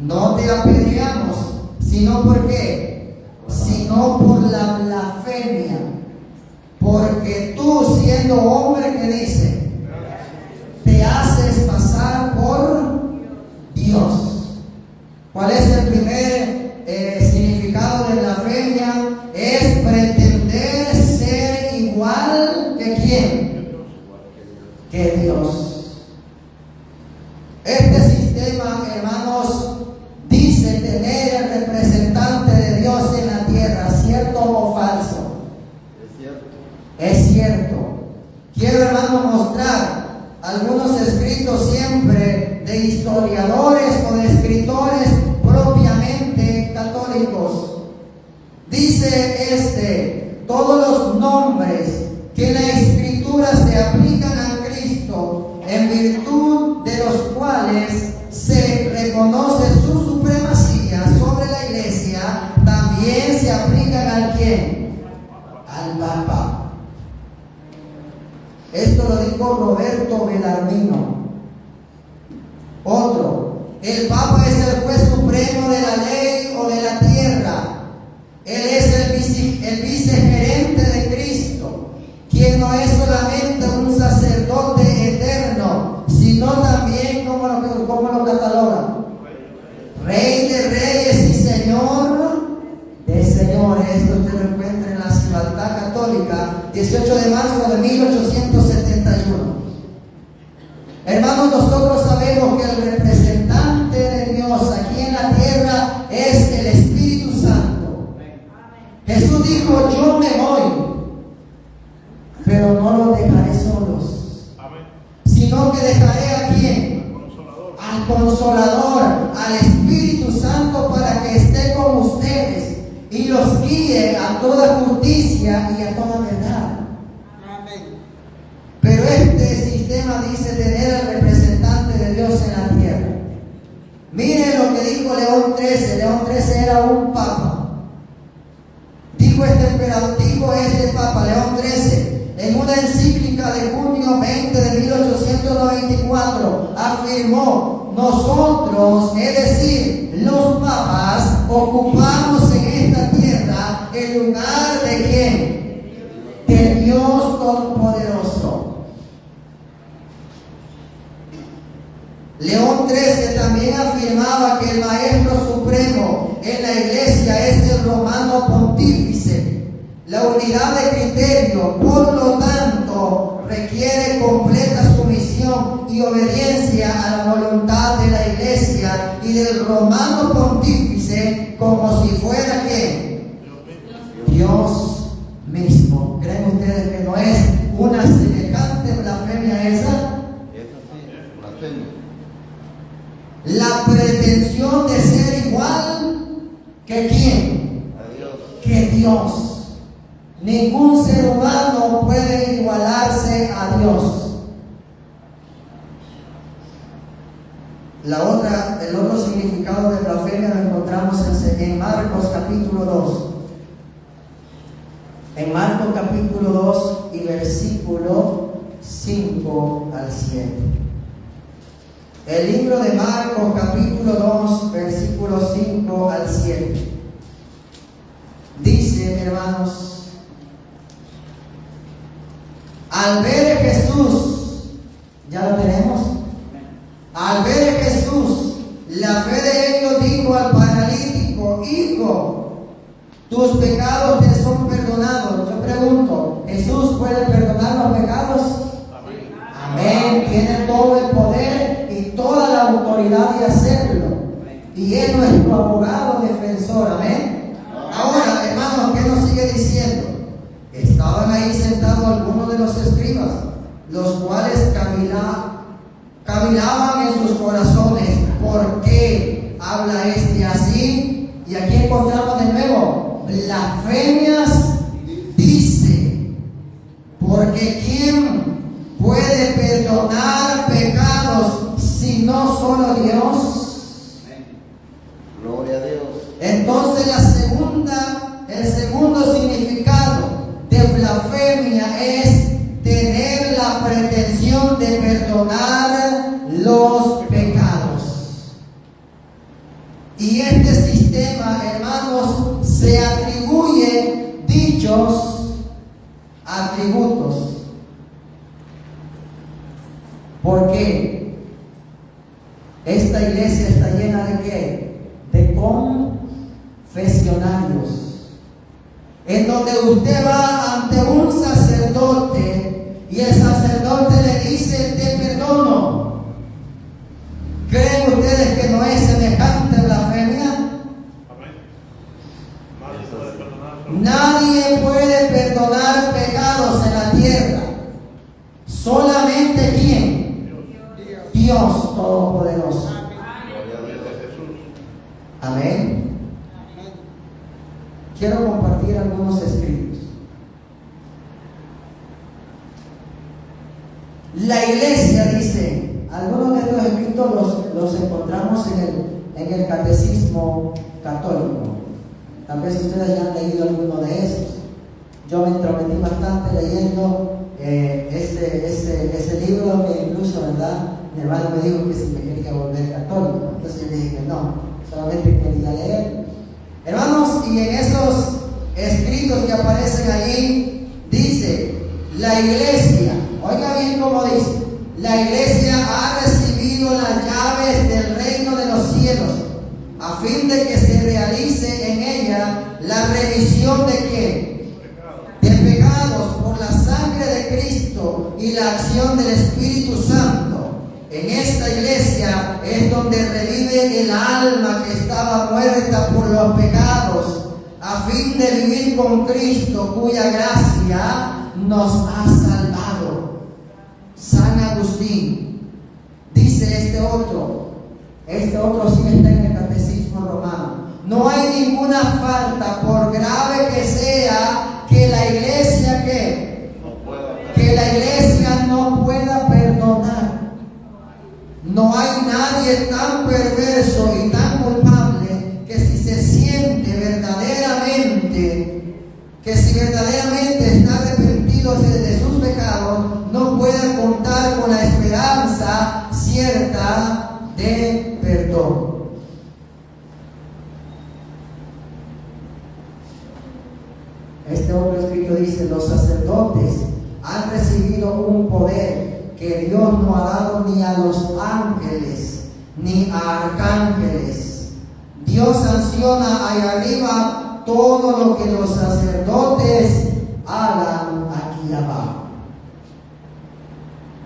no te apedreamos, sino por qué, sino por la blasfemia. Porque tú, siendo hombre, que dice, te haces pasar por Dios. ¿Cuál es el primer significado de blasfemia? Es pretender ser igual que ¿quién? Que Dios. Este sistema, hermanos, dice tener el representante de Dios en la tierra, ¿cierto o falso? Es cierto. Quiero, hermano, mostrar algunos escritos siempre de historiadores o de escritores propiamente católicos. Dice todos los nombres que en la escritura se aplican a Cristo, en virtud de los cuales se reconoce su supremacía sobre la iglesia, también se aplican ¿al quién? Al Papa. Esto lo dijo Roberto Belarmino. Otro: el Papa es el juez supremo de la ley o de la tierra. Él es el vicegerente de Cristo, quien no es solamente un sacerdote eterno, sino también, ¿cómo lo catalogan? Rey de reyes y señor de señores. Esto usted lo encuentra en la Ciudad Católica, 18 de marzo de 1871. Hermanos, nosotros sabemos que el representante de Dios aquí en la tierra es el Espíritu Santo. Jesús dijo: yo me voy, pero no los dejaré solos, sino que dejaré ¿a quién? Al Consolador, al Espíritu Santo, para que esté con ustedes y los guíe a toda justicia y a toda verdad. Pero este sistema dice tener al representante de Dios en la tierra. Miren lo que dijo León XIII. León XIII era un papa. Dijo este papa, León XIII, en una encíclica de junio 20 de 1894, 4 afirmó: nosotros, es decir, los papas, ocupamos en esta tierra el lugar de ¿quién? De Dios Todopoderoso. León XIII también afirmaba que el Maestro Supremo en la Iglesia es el romano pontífice. La unidad de criterio, por lo tanto, requiere completa sumisión y obediencia a la voluntad de la Iglesia y del romano pontífice, como si fuera ¿quién? Dios mismo. ¿Creen ustedes que no es una semejante blasfemia esa? Esa sí, blasfemia. La pretensión de ser igual que ¿quién? A Dios. Que Dios. Ningún ser humano puede igualarse a Dios. El otro significado de blasfemia lo encontramos en Marcos capítulo 2. En Marcos capítulo 2 y versículo 5 al 7. El libro de Marcos capítulo 2 versículo 5 al 7. Dice, hermanos: al ver a Jesús, ¿ya lo tenemos? Al ver a Jesús, la fe de ellos dijo al paralítico: hijo, tus pecados te son perdonados. Yo pregunto, ¿Jesús puede perdonar los pecados? Amén. Tiene todo el poder y toda la autoridad de hacerlo. Y es nuestro abogado defensor. Amén. Ahora, hermanos, ¿qué nos sigue diciendo? Estaban ahí sentados algunos de los escribas, los cuales cavilaban en sus corazones: ¿por qué habla este así? Y aquí encontramos de nuevo: blasfemias dice. Porque ¿quién puede perdonar pecados si no solo Dios? Gloria a Dios. Entonces el segundo significado de blasfemia es tener la pretensión de perdonar los pecados. Y este sistema, hermanos, se atribuye dichos atributos. ¿Por qué? Esta iglesia está llena de ¿qué? De confesionarios, en donde usted va ante un sacerdote y el sacerdote le dice: te perdono. ¿Creen ustedes que no es semejante blasfemia? Amén. Nadie puede perdonar. Nadie puede perdonar pecados en la tierra. Solamente ¿quién? Dios Todopoderoso. Gloria a Dios. Jesús. Amén. Quiero compartir algunos escritos. La iglesia dice, algunos de estos escritos los encontramos en el catecismo católico. Tal vez ustedes ya han leído alguno de esos. Yo me entrometí bastante leyendo ese libro, que incluso, ¿verdad?, mi hermano me dijo que si me quería volver católico. Entonces yo le dije que no, solamente quería leer. Hermanos, y en esos escritos que aparecen allí, dice: la iglesia, oiga bien cómo dice, la iglesia ha recibido las llaves del reino de los cielos, a fin de que se realice en ella la remisión de ¿qué? De pecados por la sangre de Cristo y la acción del Espíritu Santo. En esta iglesia es donde revive el alma que estaba muerta por los pecados, a fin de vivir con Cristo, cuya gracia nos ha salvado. San Agustín dice este otro sí está en el catecismo romano: no hay ninguna falta, por grave que sea, que la iglesia que la iglesia no pueda perdonar. No hay nadie tan perverso y tan culpable que si verdaderamente está arrepentido de sus pecados, no puede contar con la esperanza cierta de perdón. Este otro escrito dice: los sacerdotes han recibido un poder que Dios no ha dado ni a los ángeles ni a arcángeles. Dios sanciona ahí arriba todo lo que los sacerdotes hagan aquí abajo.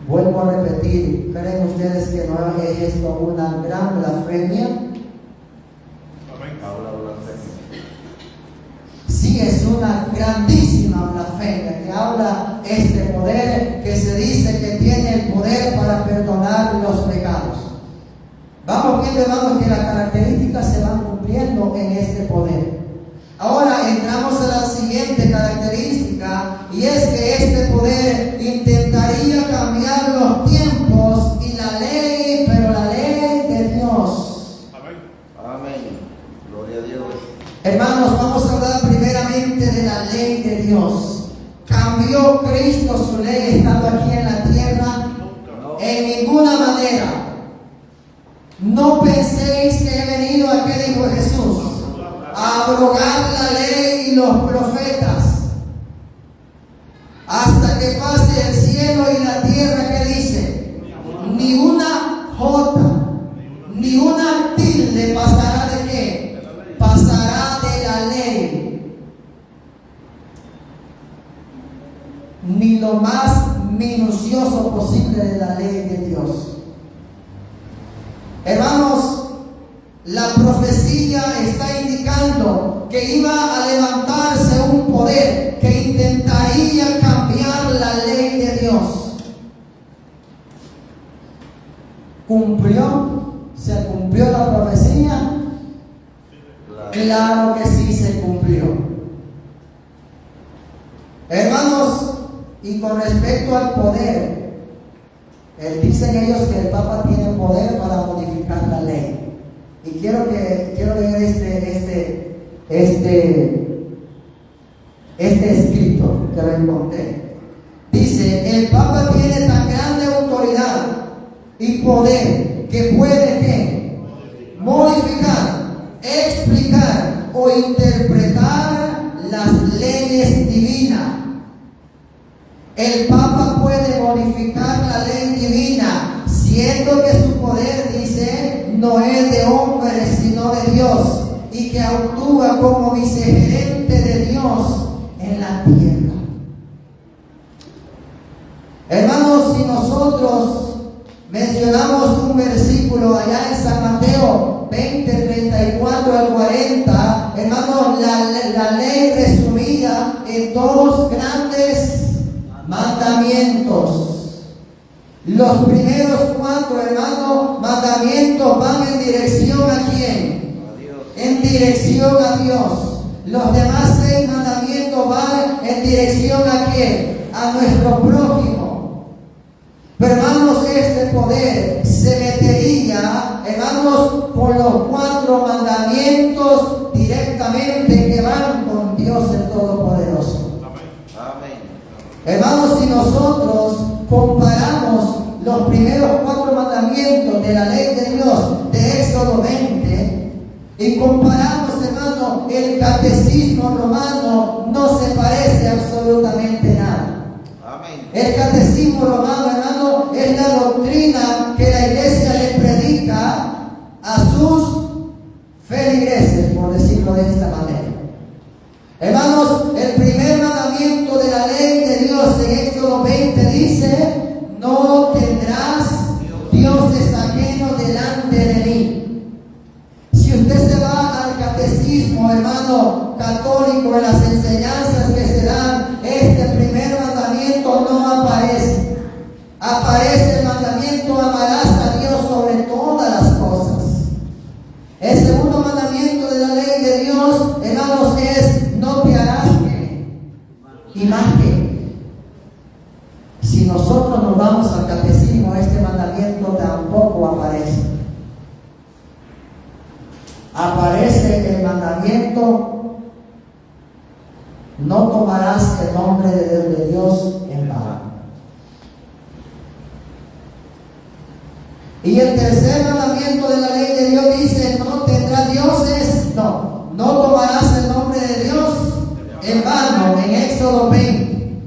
Vuelvo a repetir, ¿creen ustedes que no es esto una gran blasfemia? Habla blasfemia. Sí, es una grandísima blasfemia que habla este poder, que se dice que tiene el poder para perdonar los pecados. Vamos viendo, hermanos, que las características se van cumpliendo en este poder. Ahora entramos a la siguiente característica, y es que este poder intentaría cambiar los tiempos y la ley, pero la ley de Dios. Amén. Gloria a Dios. Hermanos, vamos a hablar primeramente de la ley de Dios. ¿Cambió Cristo su ley estando aquí en la tierra? En ninguna manera. No penséis que he venido a, ¿qué dijo Jesús? A abrogar la ley y los profetas. Hasta que pase el cielo y la tierra, ¿qué dice? Ni una jota, ni una tilde pasará de qué? Pasará de la ley. Ni lo más minucioso posible de la ley de Dios. Hermanos, la profecía está indicando que iba a levantarse un poder que intentaría cambiar la ley de Dios. ¿Cumplió? ¿Se cumplió la profecía? Claro que sí se cumplió. Hermanos, y con respecto al poder, dicen ellos que el Papa tiene poder para modificar la ley. Y quiero leer este escrito que lo encontré. Dice: el Papa tiene tan grande autoridad y poder que puede ¿qué? Modificar, explicar o interpretar las leyes divinas. El Papa puede modificar la ley divina, siendo que su poder, dice, no es de hombres sino de Dios, y que actúa como vicegerente de Dios en la tierra. Hermanos, si nosotros mencionamos un versículo allá en San Mateo 20, 34 al 40, hermanos, la ley resumida en dos grandes mandamientos. Los primeros 4, hermanos, mandamientos van en dirección ¿a quién? A Dios. En dirección a Dios. Los demás 6 mandamientos van en dirección ¿a quién? A nuestro prójimo. Pero hermanos, este poder se metería, hermanos, por los 4 mandamientos directamente que van con Dios el Todopoderoso. Amén. Hermanos, si nosotros comparamos los primeros 4 mandamientos de la ley de Dios de Éxodo 20 y comparamos, hermano, el catecismo romano, no se parece absolutamente nada. Amén. El catecismo romano, hermano, es la doctrina que la iglesia le predica a sus feligreses, por decirlo de esta manera. Hermanos, el primer mandamiento de la ley de Dios en Éxodo 20 dice: no tendrás dioses ajenos delante de mí. Si usted se va al catecismo, hermano católico, en las enseñanzas que se dan, este primer mandamiento no aparece. Aparece el mandamiento: amarás a Dios sobre todas las cosas. El segundo mandamiento de la ley de Dios, hermanos, es: no te harás imagen. Si nosotros nos vamos al catecismo, este mandamiento tampoco aparece. Aparece el mandamiento: no tomarás el nombre de Dios en vano. Y el tercer mandamiento de la ley de Dios dice: no tendrás dioses, no tomarás el nombre de Dios en vano, en Éxodo 20.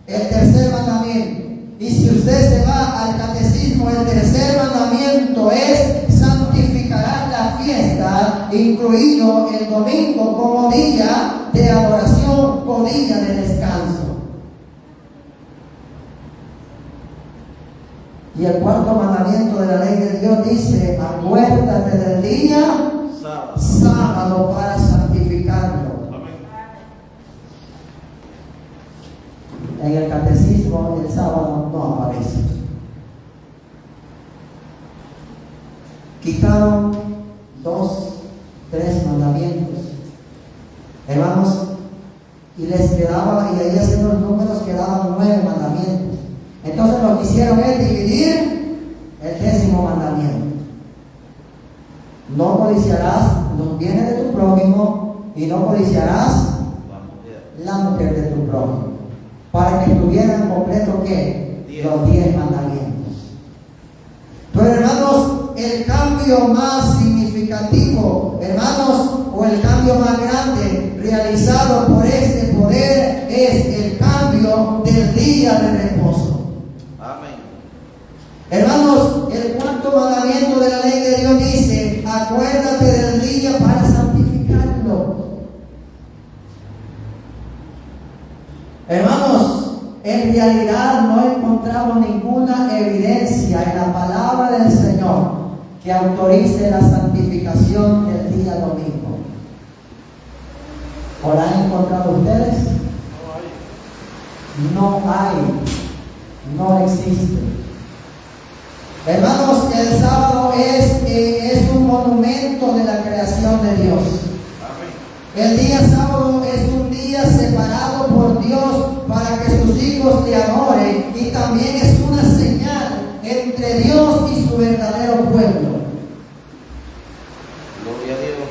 El tercer mandamiento. Y si usted se va al catecismo, el tercer mandamiento es: santificarás la fiesta, incluido el domingo, como día de adoración o día de descanso. Y el cuarto mandamiento de la ley de Dios dice: acuérdate del día sábado para santificarlo. En el catecismo el sábado no aparece. Quitaron 3 mandamientos, hermanos, y les quedaba, y ahí haciendo los números quedaban 9 mandamientos. Entonces lo que hicieron es dividir el 10º mandamiento: no codiciarás los bienes de tu prójimo y no codiciarás la mujer de tu prójimo, para que estuvieran completos ¿qué? Los 10 mandamientos. Pero hermanos, el cambio más significativo, hermanos, o el cambio más grande realizado por este poder es el cambio del día de reposo. Amén. Hermanos, el cuarto mandamiento de la ley de Dios dice: acuérdate del día para santificarlo. Hermanos, en realidad no encontramos ninguna evidencia en la palabra del Señor que autorice la santificación del día domingo. ¿O la han encontrado ustedes? No hay, no existe. Hermanos, el sábado es un monumento de la creación de Dios. El día sábado es un día separado por Dios para que sus hijos le adoren, y también es una señal entre Dios y su verdadero pueblo. Gloria a Dios.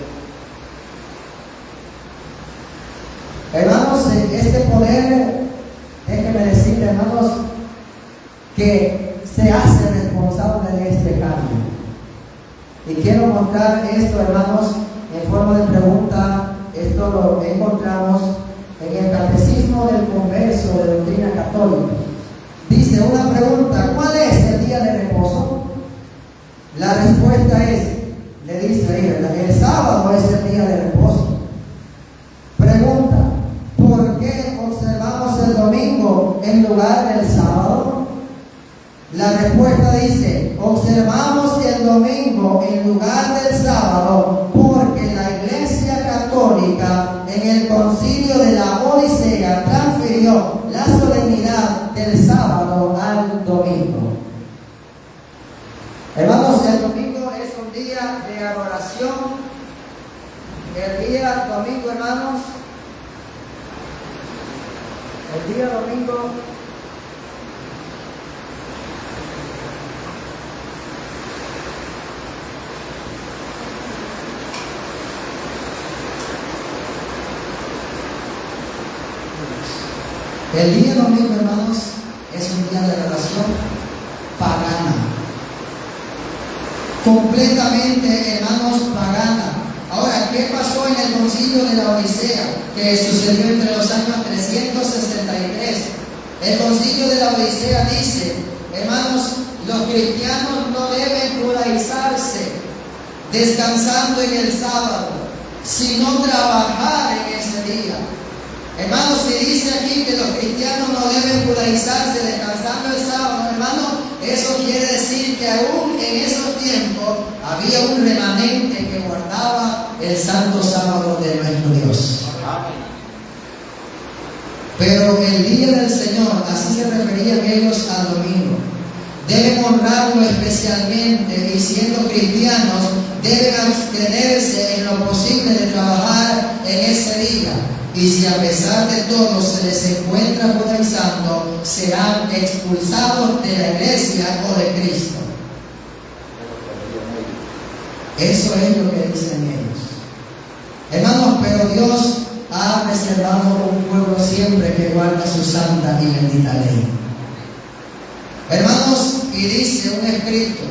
Hermanos, este poder, déjenme decirle, hermanos, que se hace responsable de este cambio. Y quiero mostrar esto, hermanos, en forma de pregunta. Esto lo encontramos en el Catecismo del Converso de Doctrina Católica. Dice una pregunta: ¿cuál es el día de reposo? La respuesta es, le dice ahí, ¿verdad? El sábado es el día de reposo. Pregunta: ¿por qué observamos el domingo en lugar del sábado? La respuesta dice: observamos el domingo en lugar del sábado porque la Iglesia Católica en el Concilio de la Odisea transfirió la solemnidad del sábado al domingo. Hermanos, el domingo es un día de adoración. El día domingo, hermanos, el día domingo hermanos, es un día de adoración pagana. Completamente, hermanos, pagana. Ahora, ¿qué pasó en el concilio de la Odisea? Que sucedió entre los años 363. El concilio de la Odisea dice: hermanos, los cristianos no deben judaizarse descansando en el sábado, sino trabajar en ese día. Hermanos, se dice aquí que los cristianos no deben judaizarse descansando el sábado. Hermanos, eso quiere decir que aún en esos tiempos había un remanente que guardaba el santo sábado de nuestro Dios. Pero el día del Señor, así se referían ellos al domingo, deben honrarlo especialmente, y siendo cristianos deben abstenerse en lo posible de trabajar en ese día. Y si a pesar de todo se les encuentra judaizando, serán expulsados de la iglesia o de Cristo. Eso es lo que dicen ellos. Hermanos, pero Dios ha reservado un pueblo siempre que guarda su santa y bendita ley. Hermanos, y dice un escrito: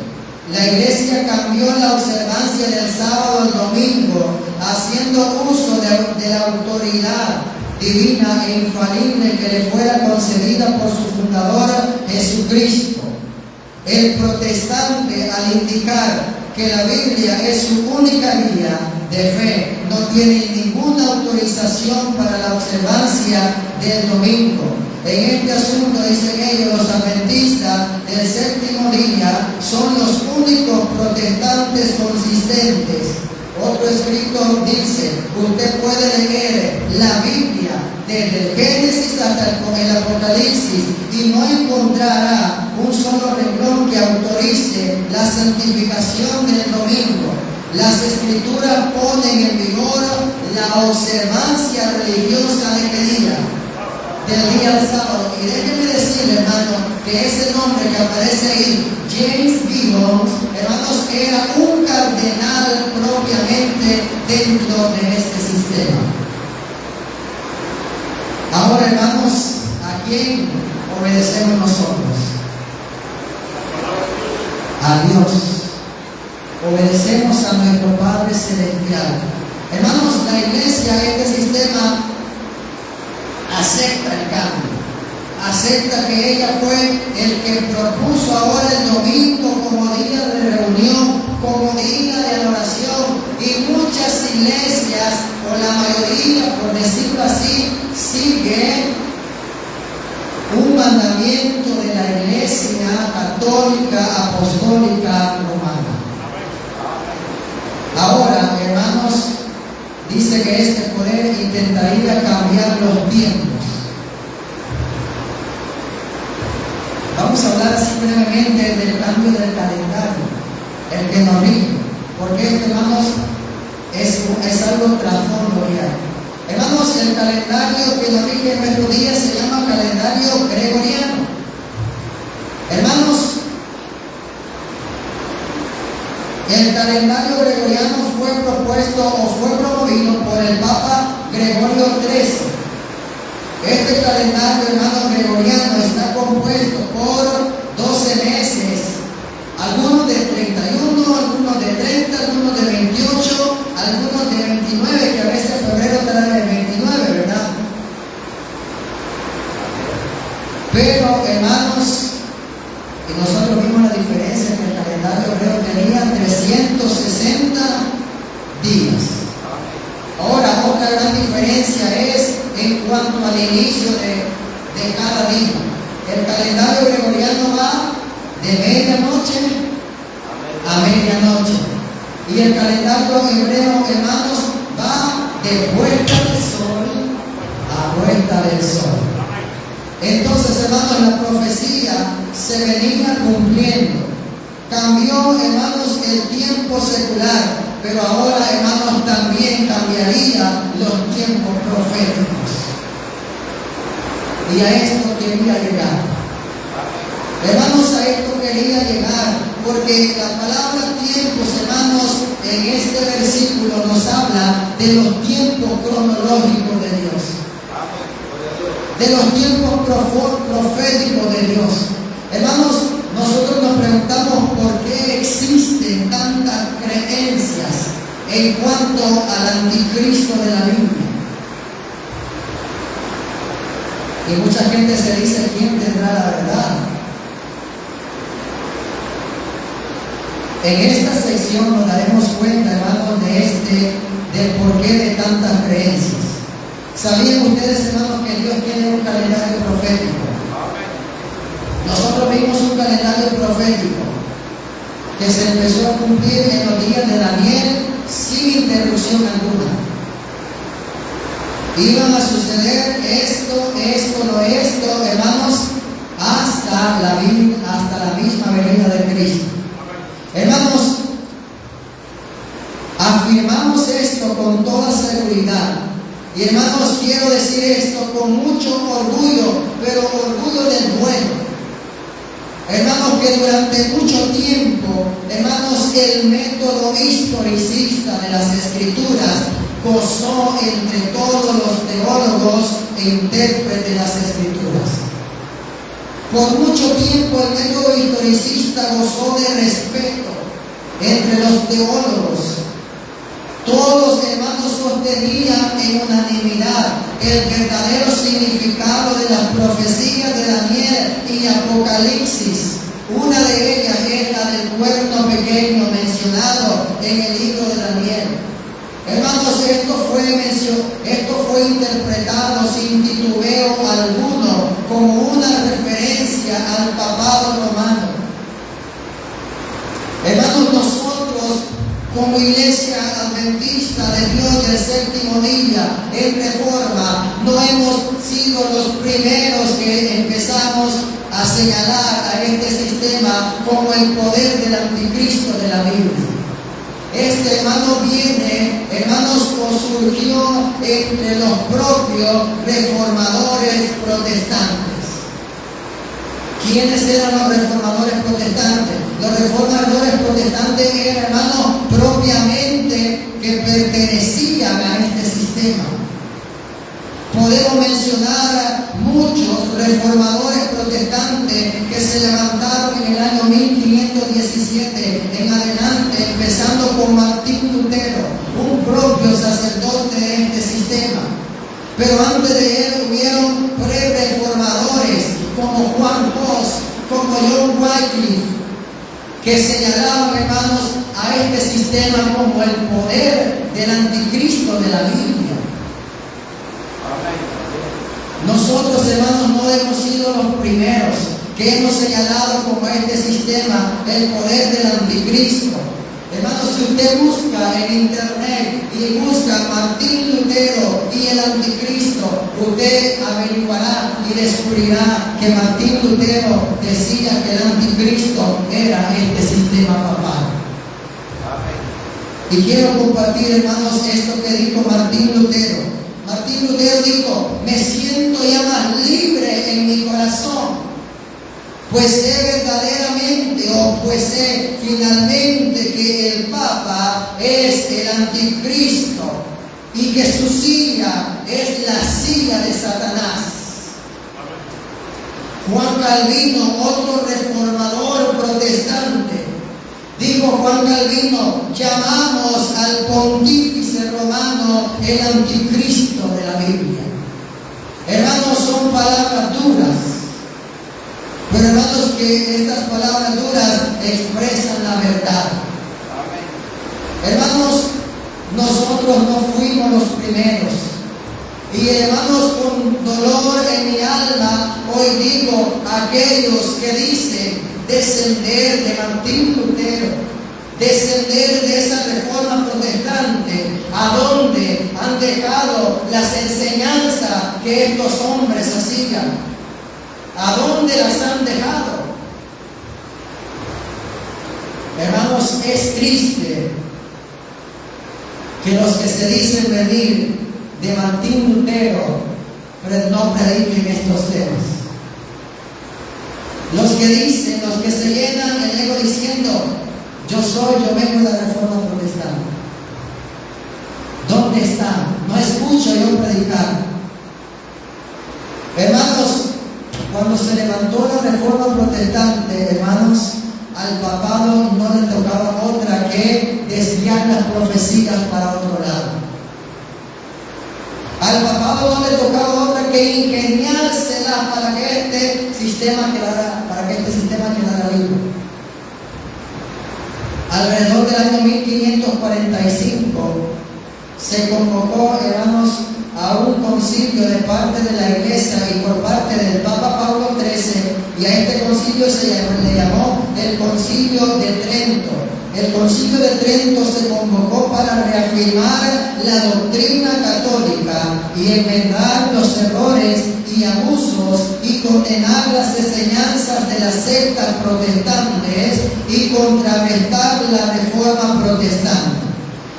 La iglesia cambió la observancia del sábado al domingo, haciendo uso de la autoridad divina e infalible que le fuera concedida por su fundador Jesucristo. El protestante, al indicar que la Biblia es su única guía de fe, no tiene ninguna autorización para la observancia del domingo. En este asunto, dicen ellos, los adventistas del séptimo día son los únicos protestantes consistentes. Otro escrito dice: usted puede leer la Biblia desde el Génesis hasta el Apocalipsis y no encontrará un solo renglón que autorice la santificación del domingo. Las escrituras ponen en vigor la observancia religiosa de qué día? Del día del sábado. Y déjenme decirle, hermano, que ese nombre que aparece ahí, James Gibbons, hermanos, era un cardenal propiamente dentro de este sistema. Ahora, hermanos, ¿a quién obedecemos nosotros? A Dios. Obedecemos a nuestro Padre Celestial. Hermanos, la iglesia, este sistema, acepta el cambio, acepta que ella fue el que propuso ahora el domingo como día de reunión, como día de adoración, y muchas iglesias, o la mayoría, por decirlo así, sigue un mandamiento de la iglesia católica, apostólica, romana. Ahora, hermanos, dice que este poder intentaría cambiar los tiempos. Vamos a hablar así brevemente del cambio del calendario, el que nos rige, porque hermanos, es algo trasfondo ya. Hermanos, el calendario que nos rige en nuestros días se llama calendario gregoriano. Hermanos, el calendario gregoriano fue propuesto o fue promovido por el Papa Gregorio XIII. Este calendario, hermano, gregoriano está compuesto por 12 meses, algunos de 31, algunos de 30, algunos de 28, algunos de 29, que a veces febrero trae 29, ¿verdad? Pero, hermanos, y nosotros vimos la diferencia que el calendario hebreo tenía 360 días. Ahora, otra gran diferencia es en cuanto al inicio de cada día. El calendario gregoriano va de medianoche a medianoche. Y el calendario hebreo, hermanos, va de puesta del sol a puesta del sol. Entonces, hermanos, la profecía se venía cumpliendo. Cambió, hermanos, el tiempo secular, pero ahora, hermanos, también cambiaría los tiempos proféticos. Y a esto quería llegar. Hermanos, a esto quería llegar, porque la palabra tiempos, hermanos, en este versículo nos habla de los tiempos cronológicos de Dios, de los tiempos proféticos de Dios. Hermanos, nosotros nos preguntamos por qué existen tantas creencias en cuanto al anticristo de la Biblia. Y mucha gente se dice: ¿quién tendrá la verdad? En esta sección nos daremos cuenta, hermanos, del porqué de tantas creencias. ¿Sabían ustedes, hermanos, que Dios tiene un calendario profético? Nosotros vimos un calendario profético que se empezó a cumplir en los días de Daniel sin interrupción alguna. Iban a suceder esto, hermanos, hasta la misma venida de Cristo. Hermanos, afirmamos esto con toda seguridad. Y hermanos, quiero decir esto con mucho orgullo, pero orgullo del bueno. Hermanos, que durante mucho tiempo, hermanos, el método historicista de las Escrituras gozó entre todos los teólogos e intérpretes de las Escrituras. Por mucho tiempo el método historicista gozó de respeto, entre los teólogos. Todos los hermanos sostenían en unanimidad el verdadero significado de las profecías de Daniel y Apocalipsis. Una de ellas es la del cuerno pequeño mencionado en el libro de Daniel. Hermanos, esto fue interpretado sin titubeo alguno como una referencia al papado romano. Hermanos, nosotros como Iglesia Adventista de Dios del Séptimo Día en Reforma no hemos sido los primeros que empezamos a señalar a este sistema como el poder del anticristo de la Biblia. Este, hermanos, surgió entre los propios reformadores protestantes. ¿Quiénes eran los reformadores protestantes? Los reformadores protestantes eran, hermanos, propiamente que pertenecían a este sistema. Podemos mencionar muchos reformadores protestantes que se levantaron en el año 1517 en adelante, empezando con Martín Lutero, un propio sacerdote de este sistema. Pero antes de él hubieron pre-reformadores como Juan Hus, como John Wycliffe, que señalaban, hermanos, a este sistema como el poder del anticristo de la Biblia. Nosotros, hermanos, no hemos sido los primeros que hemos señalado como este sistema el poder del anticristo. Hermanos, si usted busca en internet y busca Martín Lutero y el anticristo, usted averiguará y descubrirá que Martín Lutero decía que el anticristo era este sistema papal. Y quiero compartir, hermanos, esto que dijo Martín Lutero. Martín Lutero dijo: me siento ya más libre en mi corazón, pues sé verdaderamente, pues sé finalmente que el Papa es el anticristo y que su silla es la silla de Satanás. Juan Calvino, otro reformador protestante, dijo Juan Calvino: llamamos al pontífice romano el anticristo de la Biblia. Hermanos, son palabras duras, pero hermanos, que estas palabras duras expresan la verdad. Hermanos, nosotros no fuimos los primeros. Y hermanos, con dolor en mi alma, hoy digo a aquellos que dicen descender de Martín Lutero, descender de esa reforma protestante, a donde han dejado las enseñanzas que estos hombres hacían, a dónde las han dejado. Hermanos, es triste que los que se dicen venir de Martín Lutero no prediquen estos temas. Los que dicen, los que se llenan el ego diciendo: yo vengo de la reforma protestante. ¿Dónde están? No escucho yo predicar. Hermanos, cuando se levantó la reforma protestante, hermanos, al papado no le tocaba otra que desviar las profecías para otro lado. Al papado no le tocaba otra que ingeniárselas para que este sistema quedara libre. Alrededor del año 1545 se convocó, hermanos, a un concilio de parte de la Iglesia y por parte del Papa Pablo XIII, y a este concilio le llamó el Concilio de Trento. El Concilio de Trento se convocó para reafirmar la doctrina católica y enmendar los errores y abusos y condenar las enseñanzas de las sectas protestantes y contrarrestar la reforma protestante.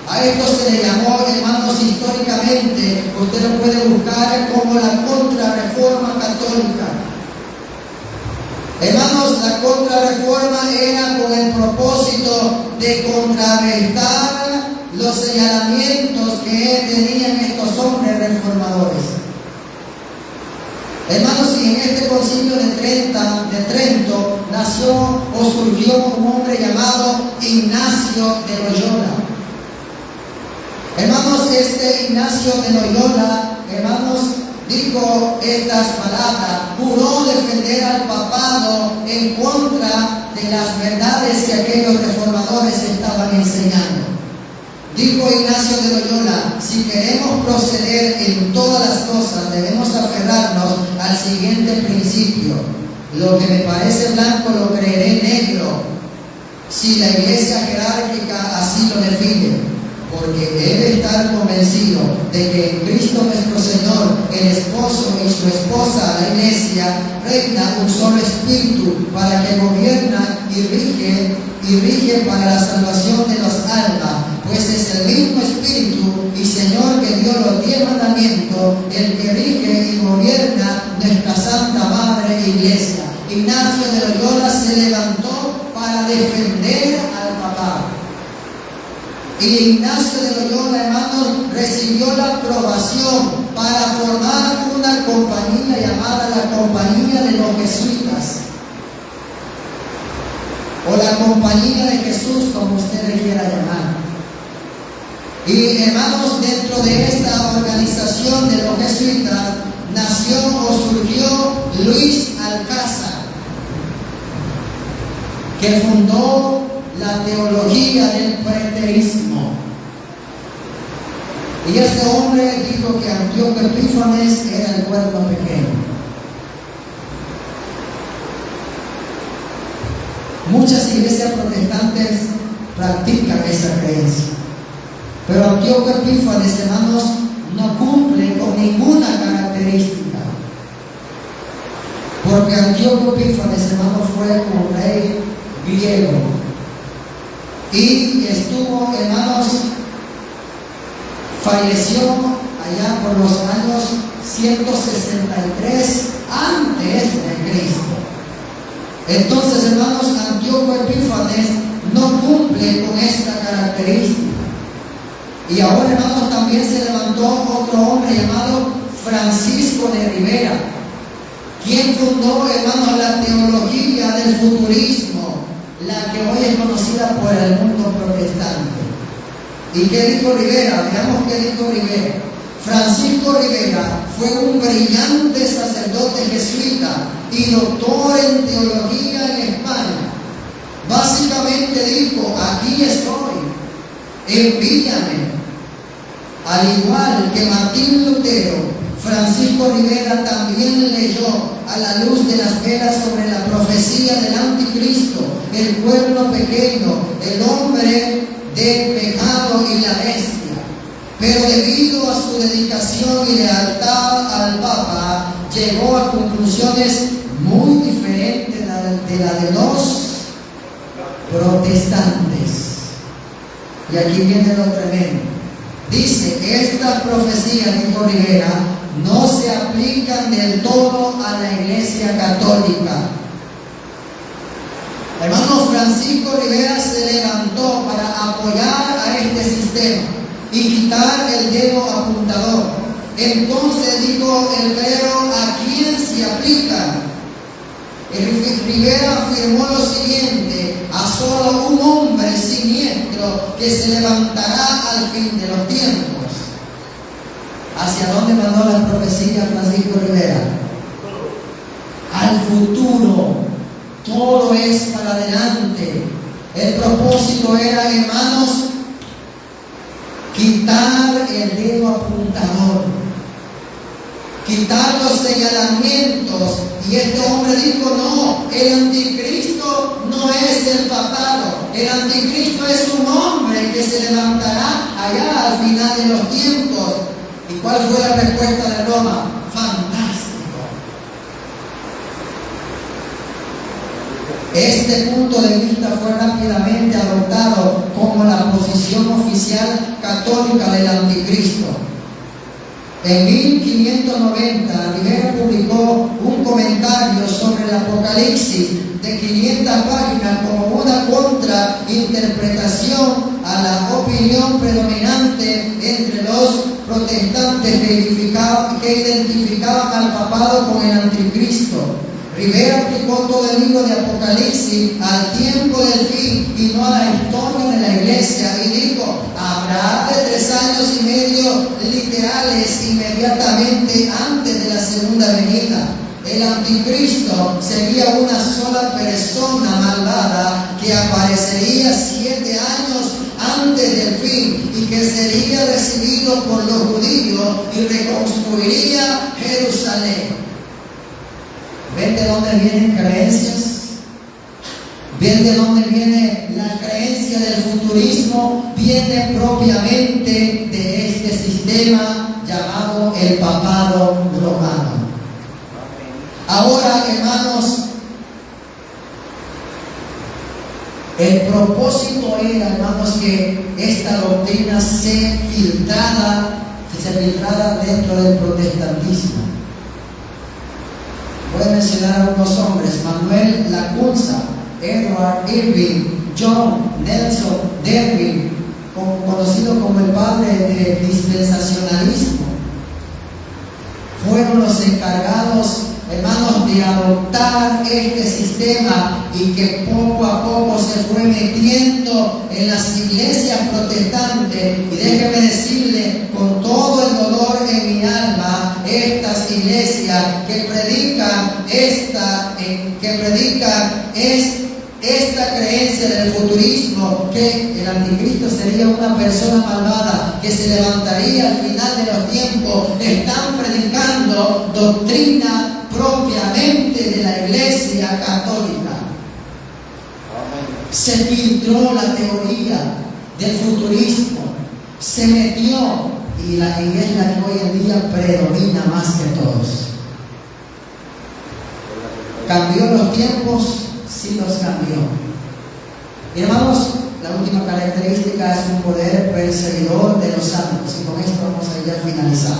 A esto se le llamó, hermanos, históricamente, usted lo puede buscar como la contrarreforma católica. Hermanos, la contrarreforma era con el propósito de contrarrestar los señalamientos que tenían estos hombres reformadores. Hermanos, y en este concilio de Trento nació o surgió un hombre llamado Ignacio de Loyola. Hermanos, este Ignacio de Loyola, hermanos, dijo estas palabras: juró defender al papado en contra de las verdades que aquellos reformadores estaban enseñando. Dijo Ignacio de Loyola: si queremos proceder en todas las cosas, debemos aferrarnos al siguiente principio: lo que me parece blanco lo creeré negro, si la iglesia jerárquica así lo define. Porque debe estar convencido de que en Cristo nuestro Señor, el esposo y su esposa, la iglesia, reina un solo espíritu, para que gobierna y rige para la salvación de las almas, pues es el mismo espíritu y Señor que dio los 10 mandamientos, el que rige y gobierna nuestra Santa Madre Iglesia. Ignacio de Loyola se levantó para defender al papado. Y Ignacio de Loyola, hermanos, recibió la aprobación para formar una compañía llamada la Compañía de los Jesuitas, o la Compañía de Jesús, como usted le quiera llamar. Y hermanos, dentro de esta organización de los jesuitas nació o surgió Luis Alcázar, que fundó la teología del preterismo. Y este hombre dijo que Antíoco Epífanes era el cuerpo pequeño. Muchas iglesias protestantes practican esa creencia, pero Antíoco Epífanes, hermanos, no cumple con ninguna característica, porque Antíoco Epífanes, hermanos, fue un rey griego y estuvo, hermanos, falleció allá por los años 163 antes de Cristo. Entonces, hermanos, Antíoco Epífanes no cumple con esta característica. Y ahora, hermanos, también se levantó otro hombre llamado Francisco de Rivera, quien fundó, hermanos, la teología del futurismo, la que hoy es conocida por el mundo protestante. ¿Y qué dijo Rivera? Veamos qué dijo Rivera. Francisco Rivera fue un brillante sacerdote jesuita y doctor en teología en España. Básicamente dijo: aquí estoy, envíame. Al igual que Martín Lutero, Francisco Rivera también leyó a la luz de las velas sobre la profecía del anticristo, el pueblo pequeño, el hombre de pecado y la bestia. Pero debido a su dedicación y lealtad al Papa, llegó a conclusiones muy diferentes de la de los protestantes. Y aquí viene lo tremendo. Dice: estas profecías, dijo Rivera, no se aplican del todo a la Iglesia Católica. Hermano, Francisco Rivera se levantó para apoyar a este sistema y quitar el dedo apuntador. Entonces dijo el clero: ¿a quién se aplica? Rivera afirmó lo siguiente: a solo un hombre siniestro que se levantará al fin de los tiempos. ¿Hacia dónde mandó la profecía Francisco Rivera? Al futuro. Todo es para adelante. El propósito era, hermanos, quitar el dedo apuntador, quitar los señalamientos. Y este hombre dijo: no, el anticristo no es el papado, el anticristo es un hombre que se levantará allá al final de los tiempos. ¿Y cuál fue la respuesta de Roma? Fantástico. Este punto de vista fue rápidamente adoptado como la posición oficial católica del anticristo. En 1590, Rivera publicó un comentario sobre el Apocalipsis de 500 páginas como una contrainterpretación a la opinión predominante entre los protestantes que identificaban al papado con el anticristo. Rivera aplicó todo el libro de Apocalipsis al tiempo del fin y no a la historia de la iglesia, y dijo: habrá de 3 años y medio literales inmediatamente antes de la segunda venida. El anticristo sería una sola persona malvada que aparecería 7 años antes del fin y que sería recibido por los judíos y reconstruiría Jerusalén. ¿Ven de dónde vienen creencias? ¿Ven de dónde viene la creencia del futurismo? Viene propiamente de este sistema llamado el papado romano. Ahora, hermanos, el propósito era, hermanos, que esta doctrina se filtrara dentro del protestantismo. Voy a mencionar a algunos hombres: Manuel Lacunza, Edward Irving, John Nelson Darby, conocido como el padre del dispensacionalismo. Fueron los encargados, hermanos, de adoptar este sistema y que poco a poco se fue metiendo en las iglesias protestantes. Y déjeme decirle con todo el dolor en mi alma, estas iglesias que predican esta creencia del futurismo, que el anticristo sería una persona malvada que se levantaría al final de los tiempos, están predicando doctrina propiamente de la iglesia católica. Se filtró la teoría del futurismo, se metió, y la iglesia que hoy en día predomina más que todos. ¿Cambió los tiempos? Sí los cambió. Y hermanos, la última característica es un poder perseguidor de los santos, y con esto vamos a ir a finalizar.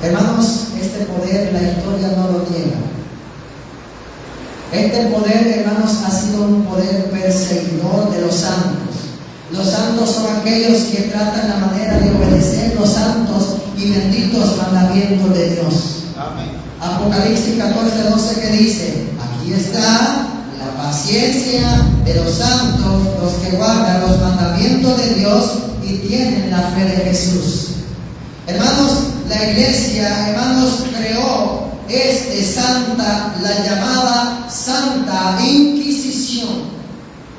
Hermanos, este poder la historia no lo niega. Este poder, hermanos, ha sido un poder perseguidor de los santos. Los santos son aquellos que tratan la manera de obedecer los santos y benditos mandamientos de Dios. Amén. Apocalipsis 14:12, que dice: aquí está la paciencia de los santos, los que guardan los mandamientos de Dios y tienen la fe de Jesús. Hermanos, la iglesia, hermanos, creó la llamada Santa Inquisición,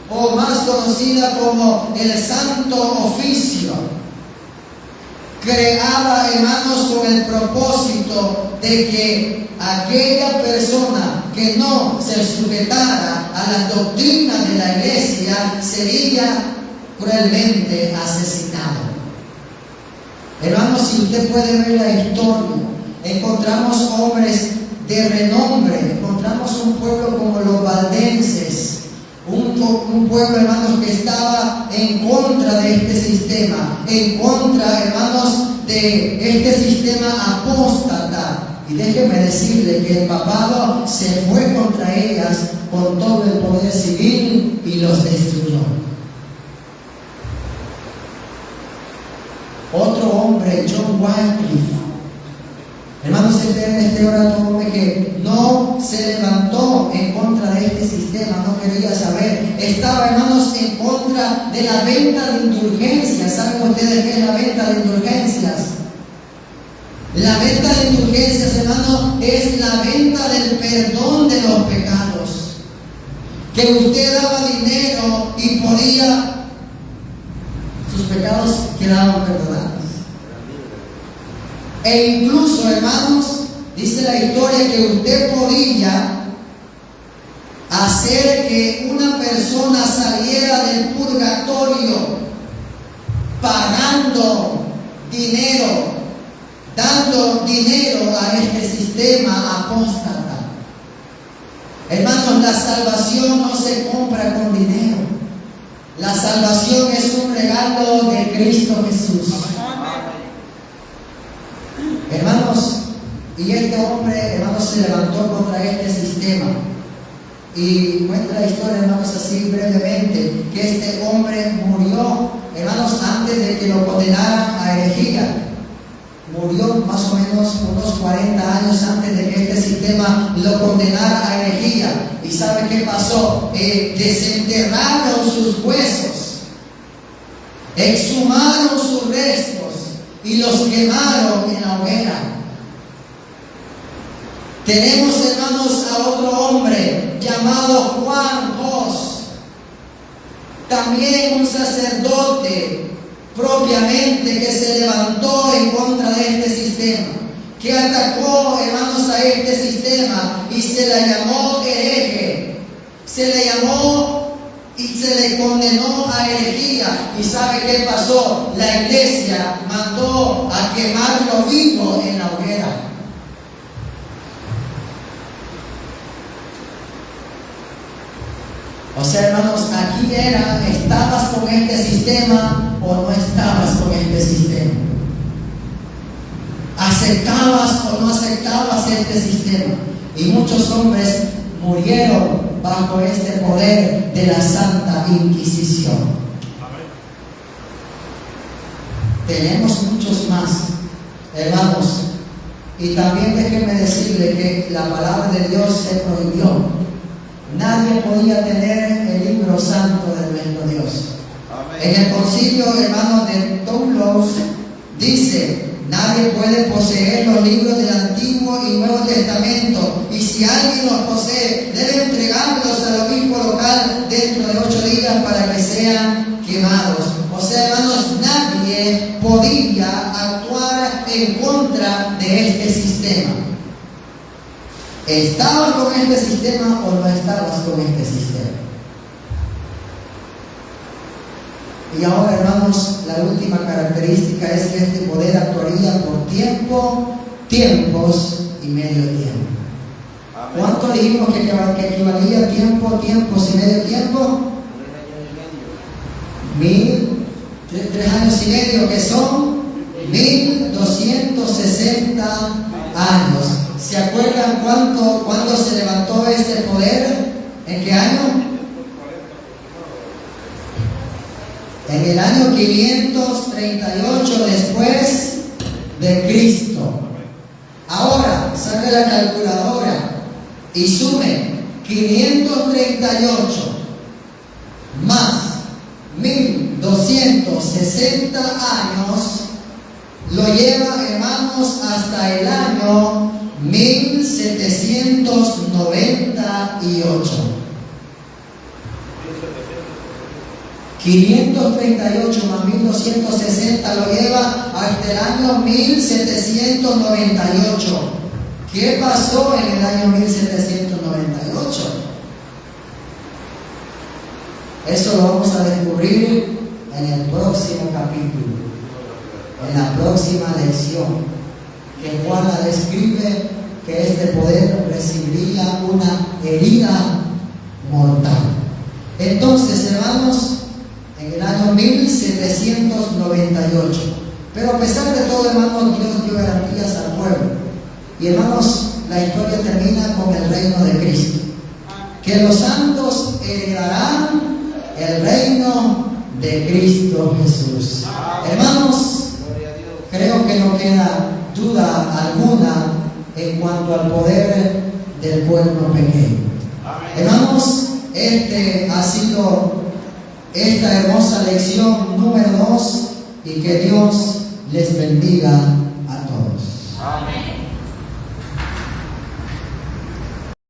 o más conocida como el Santo Oficio, creada, hermanos, con el propósito de que aquella persona que no se sujetara a las doctrinas de la iglesia sería cruelmente asesinado. Hermanos, si usted puede ver la historia, encontramos hombres de renombre, encontramos un pueblo como los valdenses, un pueblo, hermanos, que estaba en contra de este sistema, en contra, hermanos, de este sistema apóstata. Y déjeme decirle que el papado se fue contra ellas con todo el poder civil y los destruyó. Otro hombre, John Wycliffe, hermanos, este hombre que no se levantó en contra de este sistema, no quería saber, estaba, hermanos, en contra de la venta de indulgencias. ¿Saben ustedes qué es la venta de indulgencias? La venta de indulgencias, hermanos, es la venta del perdón de los pecados. Que usted daba dinero y podía, sus pecados quedaban perdonados. E incluso, hermanos, dice la historia que usted podía hacer que una persona saliera del purgatorio pagando dinero, dando dinero a este sistema apóstata. Hermanos, la salvación no se compra con dinero. La salvación es un regalo de Cristo Jesús. Hermanos, y este hombre, hermanos, se levantó contra este sistema. Y cuenta la historia, hermanos, así brevemente, que este hombre murió, hermanos, antes de que lo condenaran a menos unos 40 años antes de que este sistema lo condenara a herejía. ¿Y sabe qué pasó? Desenterraron sus huesos, exhumaron sus restos y los quemaron en la hoguera. Tenemos, hermanos, a otro hombre llamado Juan Hus, también un sacerdote propiamente que se levantó en contra de este sistema, que atacó, hermanos, a este sistema y se le llamó hereje, se le llamó y se le condenó a herejía. ¿Y sabe qué pasó? La iglesia mandó a quemarlo vivo en la hoguera. O sea, hermanos, aquí era, ¿estabas con este sistema o no estabas con este sistema? ¿Aceptabas o no aceptabas este sistema? Y muchos hombres murieron bajo este poder de la Santa Inquisición. Tenemos muchos más, hermanos. Y también déjenme decirle que la palabra de Dios se prohibió. Nadie podía tener el libro santo de nuestro Dios. Amén. En el concilio, hermano, de Toulouse dice: nadie puede poseer los libros del Antiguo y Nuevo Testamento, y si alguien los posee, debe entregarlos al obispo local dentro de 8 días para que sean quemados. O sea, hermanos, nadie podía actuar en contra de este sistema. ¿Estabas con este sistema o no estabas con este sistema? Y ahora, hermanos, la última característica es que este poder actuaría por tiempo, tiempos y medio tiempo. Amén. ¿Cuánto dijimos que equivalía tiempo, tiempos y medio tiempo? 3 años y medio, que son 1260 años. ¿Se acuerdan cuándo se levantó este poder? ¿En qué año? En el año 538 después de Cristo. Ahora, saque la calculadora y sume 538 más 1260 años, lo lleva, hermanos, hasta el año 1798. 538 más 1260 lo lleva hasta el año 1798. ¿Qué pasó en el año 1798? Eso lo vamos a descubrir en el próximo capítulo, en la próxima lección, que Juan la describe, que este poder recibiría una herida mortal. Entonces, hermanos, en el año 1798, pero a pesar de todo, hermanos, Dios dio garantías al pueblo. Y, hermanos, la historia termina con el reino de Cristo, que los santos heredarán el reino de Cristo Jesús. Hermanos, creo que no queda duda alguna en cuanto al poder del pueblo pequeño. Hermanos, este ha sido esta hermosa lección número 2, y que Dios les bendiga a todos. Amén.